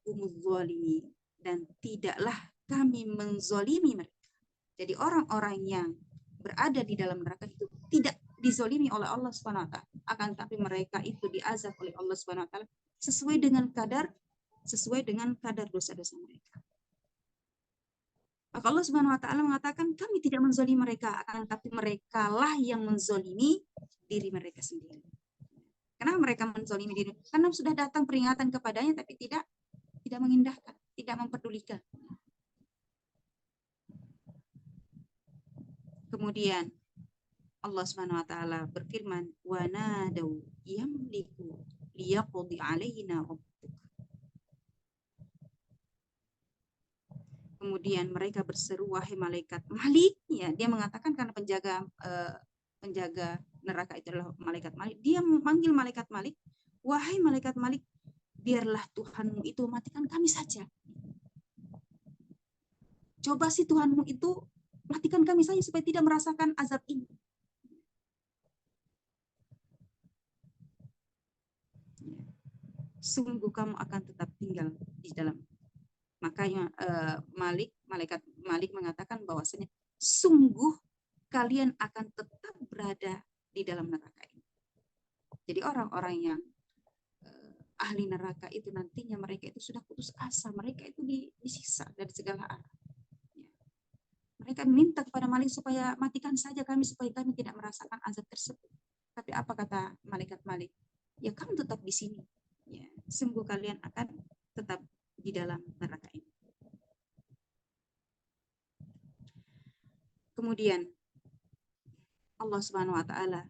humuz zalimin. Dan tidaklah kami menzolimi mereka. Jadi orang-orang yang berada di dalam neraka itu tidak dizolimi oleh Allah Subhanahu wa taala, akan tapi mereka itu diazab oleh Allah Subhanahu wa taala sesuai dengan kadar dosa-dosa mereka. Maka Allah Subhanahu wa taala mengatakan, kami tidak menzalimi mereka, akan tapi merekalah yang menzalimi diri mereka sendiri. Kenapa mereka menzalimi diri? Karena sudah datang peringatan kepadanya tapi tidak mengindahkan, tidak memperdulikan. Kemudian Allah Subhanahu wa taala berfirman, wa nadau yamliku liyaqdi alaina rabbuk. Kemudian mereka berseru, wahai malaikat Malik, ya, dia mengatakan karena penjaga neraka itu adalah malaikat Malik. Dia memanggil malaikat Malik, wahai malaikat Malik, biarlah Tuhanmu itu matikan kami saja. Coba sih Tuhanmu itu matikan kami saja supaya tidak merasakan azab ini. Sungguh kamu akan tetap tinggal di dalam. Makanya malaikat Malik mengatakan bahwasanya sungguh kalian akan tetap berada di dalam neraka ini. Jadi orang-orang yang ahli neraka itu nantinya mereka itu sudah putus asa, mereka itu disiksa dari segala arah. Ya. Mereka minta kepada Malik supaya matikan saja kami supaya kami tidak merasakan azab tersebut. Tapi apa kata malaikat Malik? Ya kamu tetap di sini. Ya, sungguh kalian akan tetap di dalam neraka ini. Kemudian Allah Subhanahu wa taala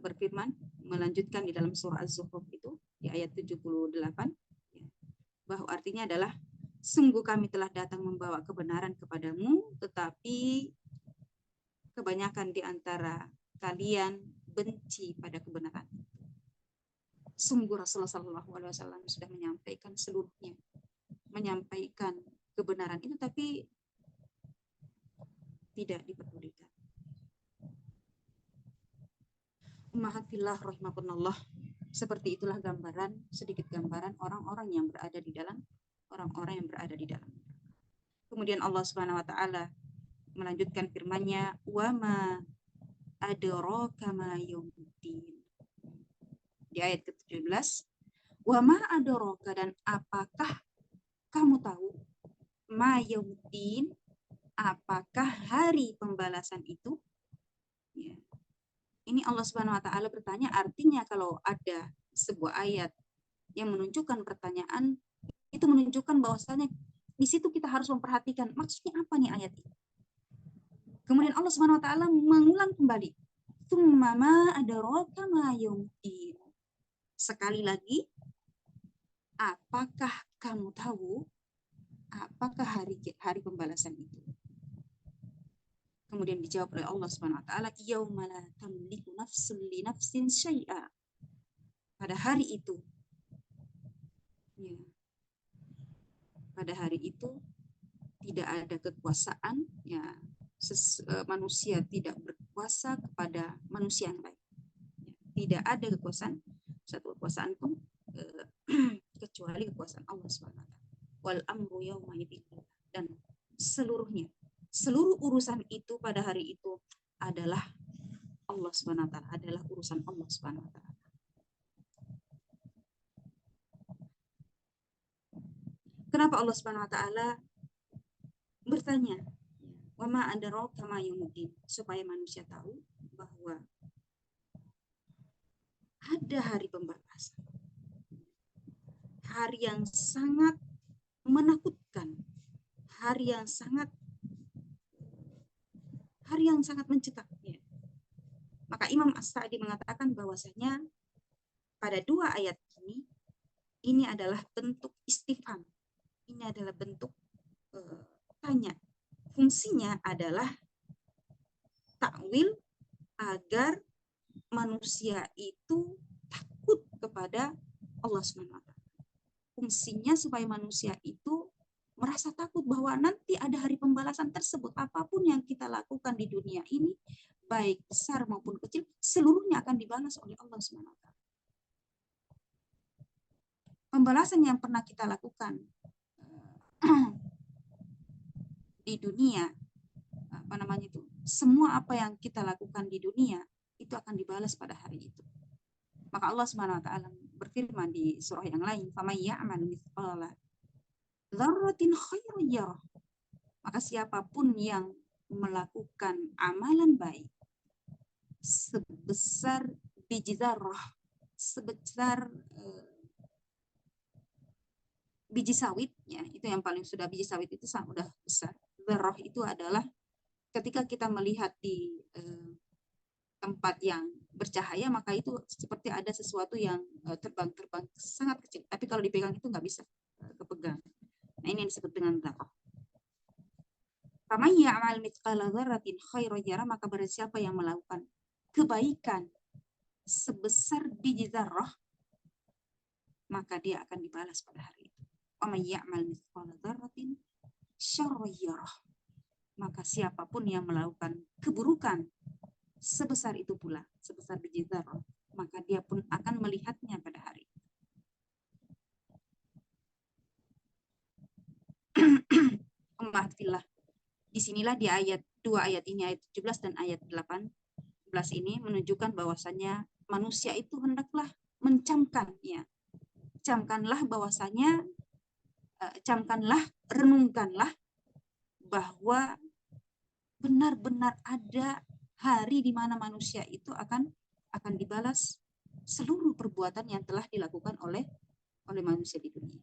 berfirman melanjutkan di dalam surah Az-Zukhruf itu di ayat 78 ya, bahwa artinya adalah sungguh kami telah datang membawa kebenaran kepadamu tetapi kebanyakan di antara kalian benci pada kebenaran. Sungguh Rasulullah SAW sudah menyampaikan seluruhnya, menyampaikan kebenaran itu tapi tidak diperdulikan. Ummahatillah rahimakumullah. Seperti itulah gambaran, sedikit gambaran orang-orang yang berada di dalam Kemudian Allah Subhanahu wa taala melanjutkan firman-Nya, "Wa ma adraka ma yaumuddin." Di ayat ke-17, "Wa ma adraka," dan apakah kamu tahu, ma yaumuddin, apakah hari pembalasan itu? Ya. Ini Allah Subhanahu wa taala bertanya, artinya kalau ada sebuah ayat yang menunjukkan pertanyaan, itu menunjukkan bahwasanya di situ kita harus memperhatikan maksudnya apa nih ayat ini. Kemudian Allah Subhanahu wa taala mengulang kembali, "Tsumma ma adraka ma yaumuddin." Sekali lagi, apakah kamu tahu apakah hari pembalasan itu? Kemudian dijawab oleh Allah Subhanahu wa taala, "Yauma la tamliku nafsun li nafsin syai'a." Pada hari itu, ya, pada hari itu tidak ada kekuasaan, ya, manusia tidak berkuasa kepada manusia yang lain. Ya, tidak ada kekuasaan, satu kekuasaan pun kecuali kekuasaan Allah Subhanahu wa taala. Wal amru yauma idzin, dan seluruhnya, seluruh urusan itu pada hari itu adalah Allah Subhanahu wa taala, adalah urusan Allah Subhanahu wa taala. Kenapa Allah Subhanahu wa taala bertanya, "Wa ma adraka ma yaumuddin?" Supaya manusia tahu bahwa ada hari pembalasan. Hari yang sangat menakutkan, hari yang sangat mencekam. Ya. Maka Imam As-Sa'di mengatakan bahwasanya pada dua ayat ini adalah bentuk istifham. Ini adalah bentuk tanya. Fungsinya adalah takwil agar manusia itu takut kepada Allah Subhanahu wa taala. Fungsinya supaya manusia itu merasa takut bahwa nanti ada hari pembalasan tersebut. Apapun yang kita lakukan di dunia ini, baik besar maupun kecil, seluruhnya akan dibalas oleh Allah Subhanahu wa taala. Pembalasan yang pernah kita lakukan di dunia, semua apa yang kita lakukan di dunia itu akan dibalas pada hari itu. Maka Allah Subhanahu wa taala berfirman di surah yang lain, "Faman ya'mal mithqala dzarratin khairan yarah." Maka siapapun yang melakukan amalan baik sebesar biji zarrah, sebesar biji sawit, ya, itu yang paling sudah, biji sawit itu sudah besar. Zarrah itu adalah ketika kita melihat di tempat yang bercahaya, maka itu seperti ada sesuatu yang terbang-terbang sangat kecil. Tapi kalau dipegang itu nggak bisa kepegang. Nah, ini yang disebut dengan zarrah. Faman ya'mal mithqala dzarratin khairan yarah, maka barang siapa yang melakukan kebaikan sebesar biji zarrah, maka dia akan dibalas pada hari itu. Wa may ya'mal mithqala dzarratin syarran yarah, maka siapapun yang melakukan keburukan sebesar itu pula, sebesar biji zarrah, maka dia pun akan melihatnya pada hari itu. Ummatillah, di sinilah inilah di dua ayat ini, ayat 17 dan ayat 18 ini menunjukkan bahwasannya manusia itu hendaklah mencamkan, ya, camkanlah bahwasanya, camkanlah, renungkanlah bahwa benar-benar ada hari di mana manusia itu akan dibalas seluruh perbuatan yang telah dilakukan oleh manusia di dunia.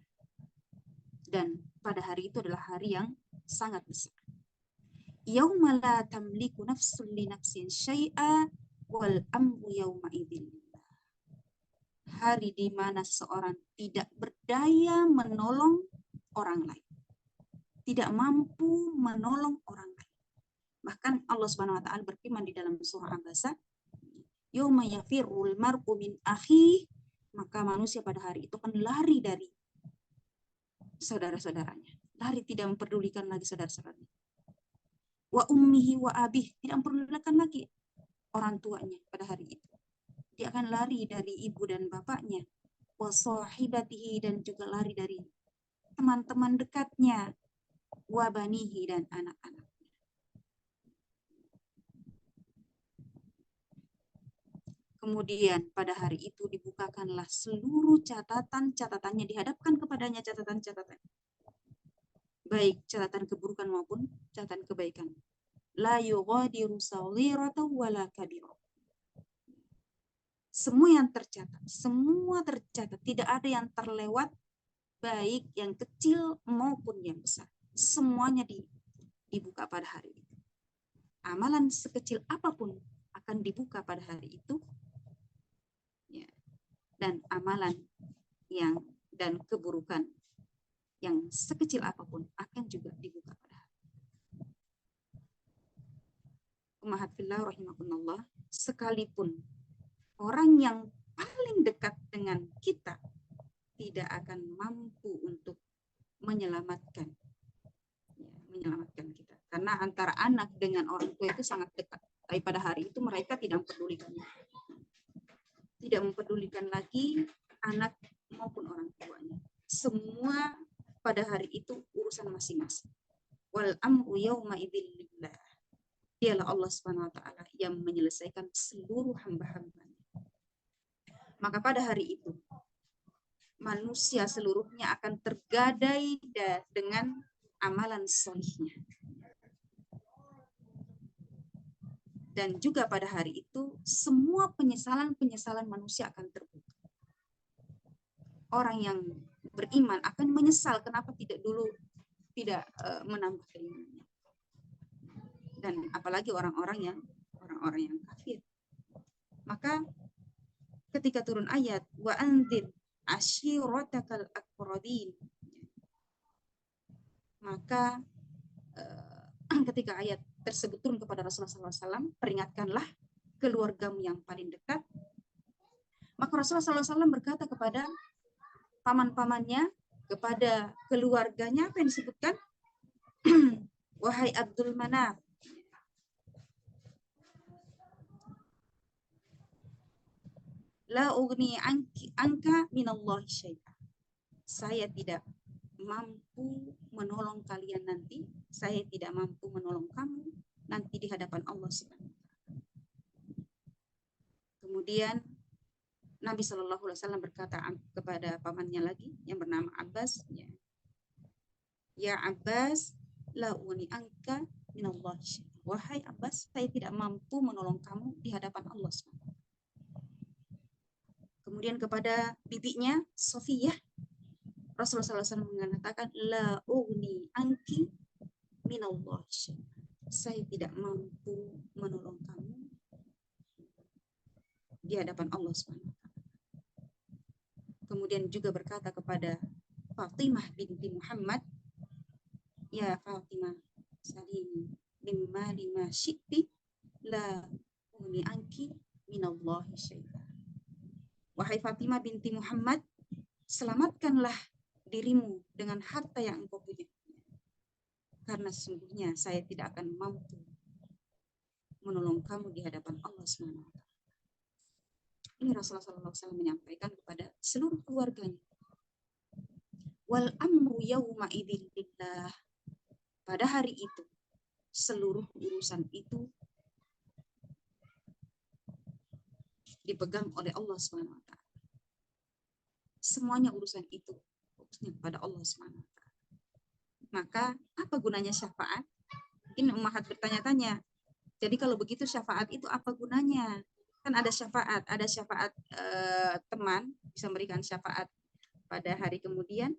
Dan pada hari itu adalah hari yang sangat besar. Yauma la tamliku nafsun li nafsin syai'a wal amru yauma idzin. Hari di mana seseorang tidak berdaya menolong orang lain, tidak mampu menolong orang lain. Bahkan Allah Subhanahu wa taala berfirman di dalam surah Abasa, yauma yafirrul mar'u min akhi, maka manusia pada hari itu akan lari dari saudara-saudaranya, lari, tidak memperdulikan lagi saudara-saudaranya. Wa ummihi wa abih, tidak memperdulikan lagi orang tuanya pada hari itu. Dia akan lari dari ibu dan bapaknya. Wa sahibatihi, dan juga lari dari teman-teman dekatnya. Wa banihi, dan anak-anak. Kemudian pada hari itu dibukakanlah seluruh catatan-catatannya, dihadapkan kepadanya catatan-catatan. Baik catatan keburukan maupun catatan kebaikan. La yughadiru saghiratan wala kabira. Semua yang tercatat, semua tercatat, tidak ada yang terlewat, baik yang kecil maupun yang besar. Semuanya dibuka pada hari itu. Amalan sekecil apapun akan dibuka pada hari itu. Ya. Dan amalan dan keburukan yang sekecil apapun akan juga dibuka pada hari. Ummahatillah rahimakumullah, sekalipun orang yang paling dekat dengan kita tidak akan mampu untuk menyelamatkan kita, karena antara anak dengan orang tua itu sangat dekat. Tapi pada hari itu mereka tidak mempedulikan lagi anak maupun orang tuanya. Semua pada hari itu urusan masing-masing. Wal amru yauma idzin lillah. Dialah Allah Subhanahu wa taala yang menyelesaikan seluruh hamba-hambanya. Maka pada hari itu manusia seluruhnya akan tergadai dengan amalan solihnya. Dan juga pada hari itu semua penyesalan manusia akan terbuka. Orang yang beriman akan menyesal kenapa tidak menambah keimanannya. Dan apalagi orang-orang yang kafir. Maka ketika turun ayat wa anzir ashiratakal aqrabin, maka ketika ayat tersebut turun kepada Rasulullah SAW, peringatkanlah keluargamu yang paling dekat. Maka Rasulullah SAW berkata kepada paman-pamannya, kepada keluarganya, apa yang disebutkan? Wahai Abdul Manaf, la ugni anka minallahi syai'an. Saya tidak mampu menolong kalian nanti, saya tidak mampu menolong kamu nanti di hadapan Allah Subhanahu wa taala. Kemudian Nabi Shallallahu alaihi wasallam berkata kepada pamannya lagi yang bernama Abbas, ya Abbas, la ugni anka minallahi syai'an. Wahai Abbas, saya tidak mampu menolong kamu di hadapan Allah Subhanahu wa taala. Kemudian kepada bibinya Sofiyah, Rasulullah SAW mengatakan, la ugni anki minallah. Saya tidak mampu menolong kamu di hadapan Allah SWT. Kemudian juga berkata kepada Fatimah binti Muhammad, ya Fatimah, salini mimma lima syi'ti, la ugni anki minallah syai'an. Wahai Fatimah binti Muhammad, selamatkanlah dirimu dengan harta yang engkau punya. Karena sesungguhnya saya tidak akan mampu menolong kamu di hadapan Allah SWT. Ini Rasulullah SAW menyampaikan kepada seluruh keluarganya. Wal amru yawma idzin lillah. Pada hari itu seluruh urusan itu dipegang oleh Allah Subhanahu wa taala. Semuanya urusan itu fokusnya kepada Allah Subhanahu wa taala. Maka apa gunanya syafaat? Mungkin Ummahat bertanya-tanya. Jadi kalau begitu syafaat itu apa gunanya? Kan ada syafaat teman bisa memberikan syafaat pada hari kemudian,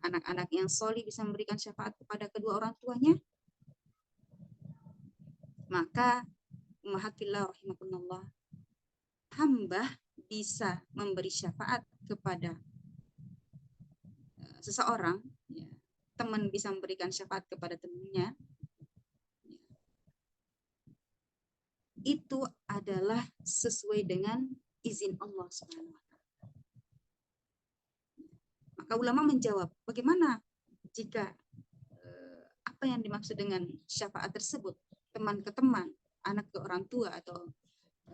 anak-anak yang solih bisa memberikan syafaat kepada kedua orang tuanya. Maka Ummahat fillah rahimakumullah, hamba bisa memberi syafaat kepada seseorang, ya. Teman bisa memberikan syafaat kepada temannya, ya. Itu adalah sesuai dengan izin Allah Subhanahu wa taala. Maka ulama menjawab, bagaimana jika apa yang dimaksud dengan syafaat tersebut, teman ke teman, anak ke orang tua, atau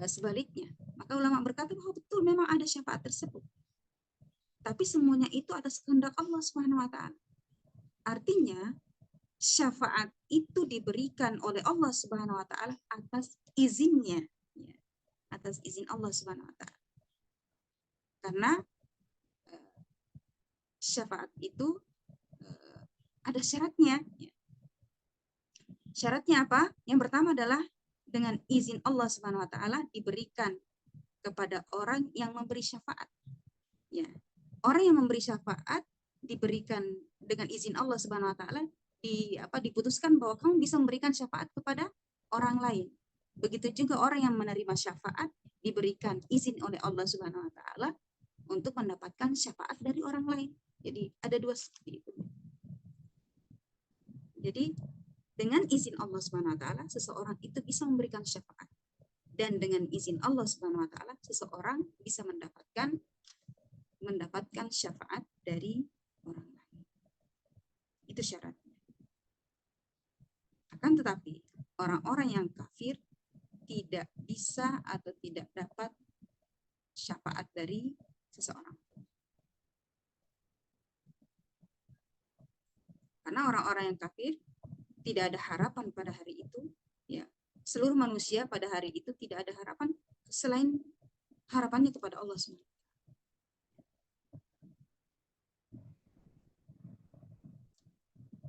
sebaliknya? Maka ulama berkata bahwa betul memang ada syafaat tersebut. Tapi semuanya itu atas kehendak Allah Subhanahu wa taala. Artinya syafaat itu diberikan oleh Allah Subhanahu wa taala atas izinnya, ya. Atas izin Allah Subhanahu wa taala. Karena syafaat itu ada syaratnya, ya. Syaratnya apa? Yang pertama adalah dengan izin Allah Subhanahu wa taala diberikan kepada orang yang memberi syafaat. Ya. Orang yang memberi syafaat diberikan dengan izin Allah Subhanahu wa taala, diputuskan bahwa kamu bisa memberikan syafaat kepada orang lain. Begitu juga orang yang menerima syafaat diberikan izin oleh Allah Subhanahu wa taala untuk mendapatkan syafaat dari orang lain. Jadi ada dua seperti itu. Jadi dengan izin Allah Subhanahu wa taala seseorang itu bisa memberikan syafaat, dan dengan izin Allah Subhanahu wa taala seseorang bisa mendapatkan syafaat dari orang lain. Itu syaratnya. Akan tetapi orang-orang yang kafir tidak bisa atau tidak dapat syafaat dari seseorang. Karena orang-orang yang kafir tidak ada harapan pada hari itu, ya. Seluruh manusia pada hari itu tidak ada harapan selain harapannya kepada Allah SWT.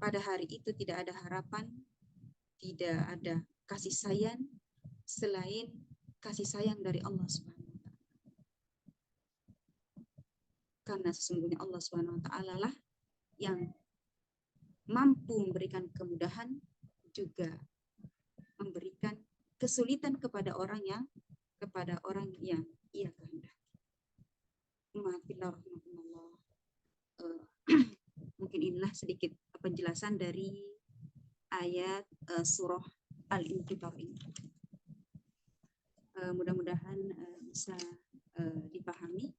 Pada hari itu tidak ada harapan, tidak ada kasih sayang selain kasih sayang dari Allah Subhanahu wa taala. Karena sesungguhnya Allah Subhanahu wa taala lah yang mampu memberikan kemudahan, juga memberikan kesulitan kepada orang yang ia kehendaki. Mungkin inilah sedikit penjelasan dari ayat surah Al-Infitar ini. Mudah-mudahan bisa dipahami.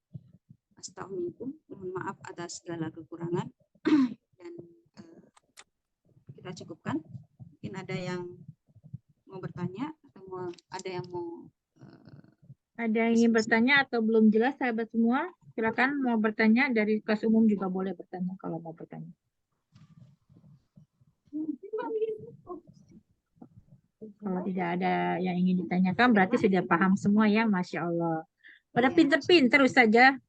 Astagfirullahaladzim, mohon maaf atas segala kekurangan. Dan kita cukupkan. Mungkin ada yang mau bertanya atau ada yang ingin bertanya atau belum jelas, sahabat semua, silakan mau bertanya. Dari kelas umum juga boleh bertanya kalau mau bertanya. Kalau tidak ada yang ingin ditanyakan berarti sudah paham semua ya, Masya Allah. Pada pinter-pinter saja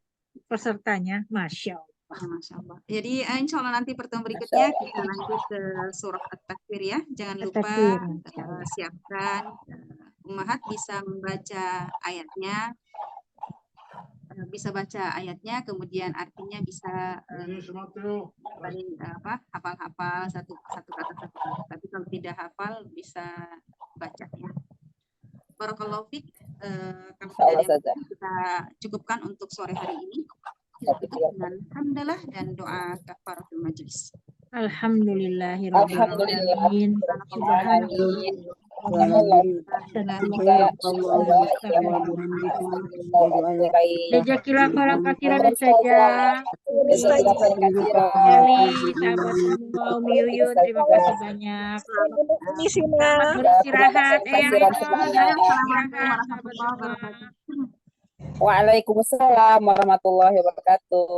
pesertanya, Masya Allah. Masya Allah. Jadi insya Allah nanti pertemuan berikutnya kita lanjut ke surah At-Takwir ya. Jangan lupa siapkan. Ummahat bisa membaca ayatnya, kemudian artinya bisa hafal-hafal satu kata. Tapi kalau tidak hafal bisa baca ya. Barakallahu fiik. Kita cukupkan untuk sore hari ini. Alhamdulillah dan doa kafaratul majlis. Alhamdulillahirrahmanirrahim. Jazakallah khairan katsiran saja. Yuyun, terima kasih banyak. Selamat beristirahat. Waalaikumsalam warahmatullahi wabarakatuh.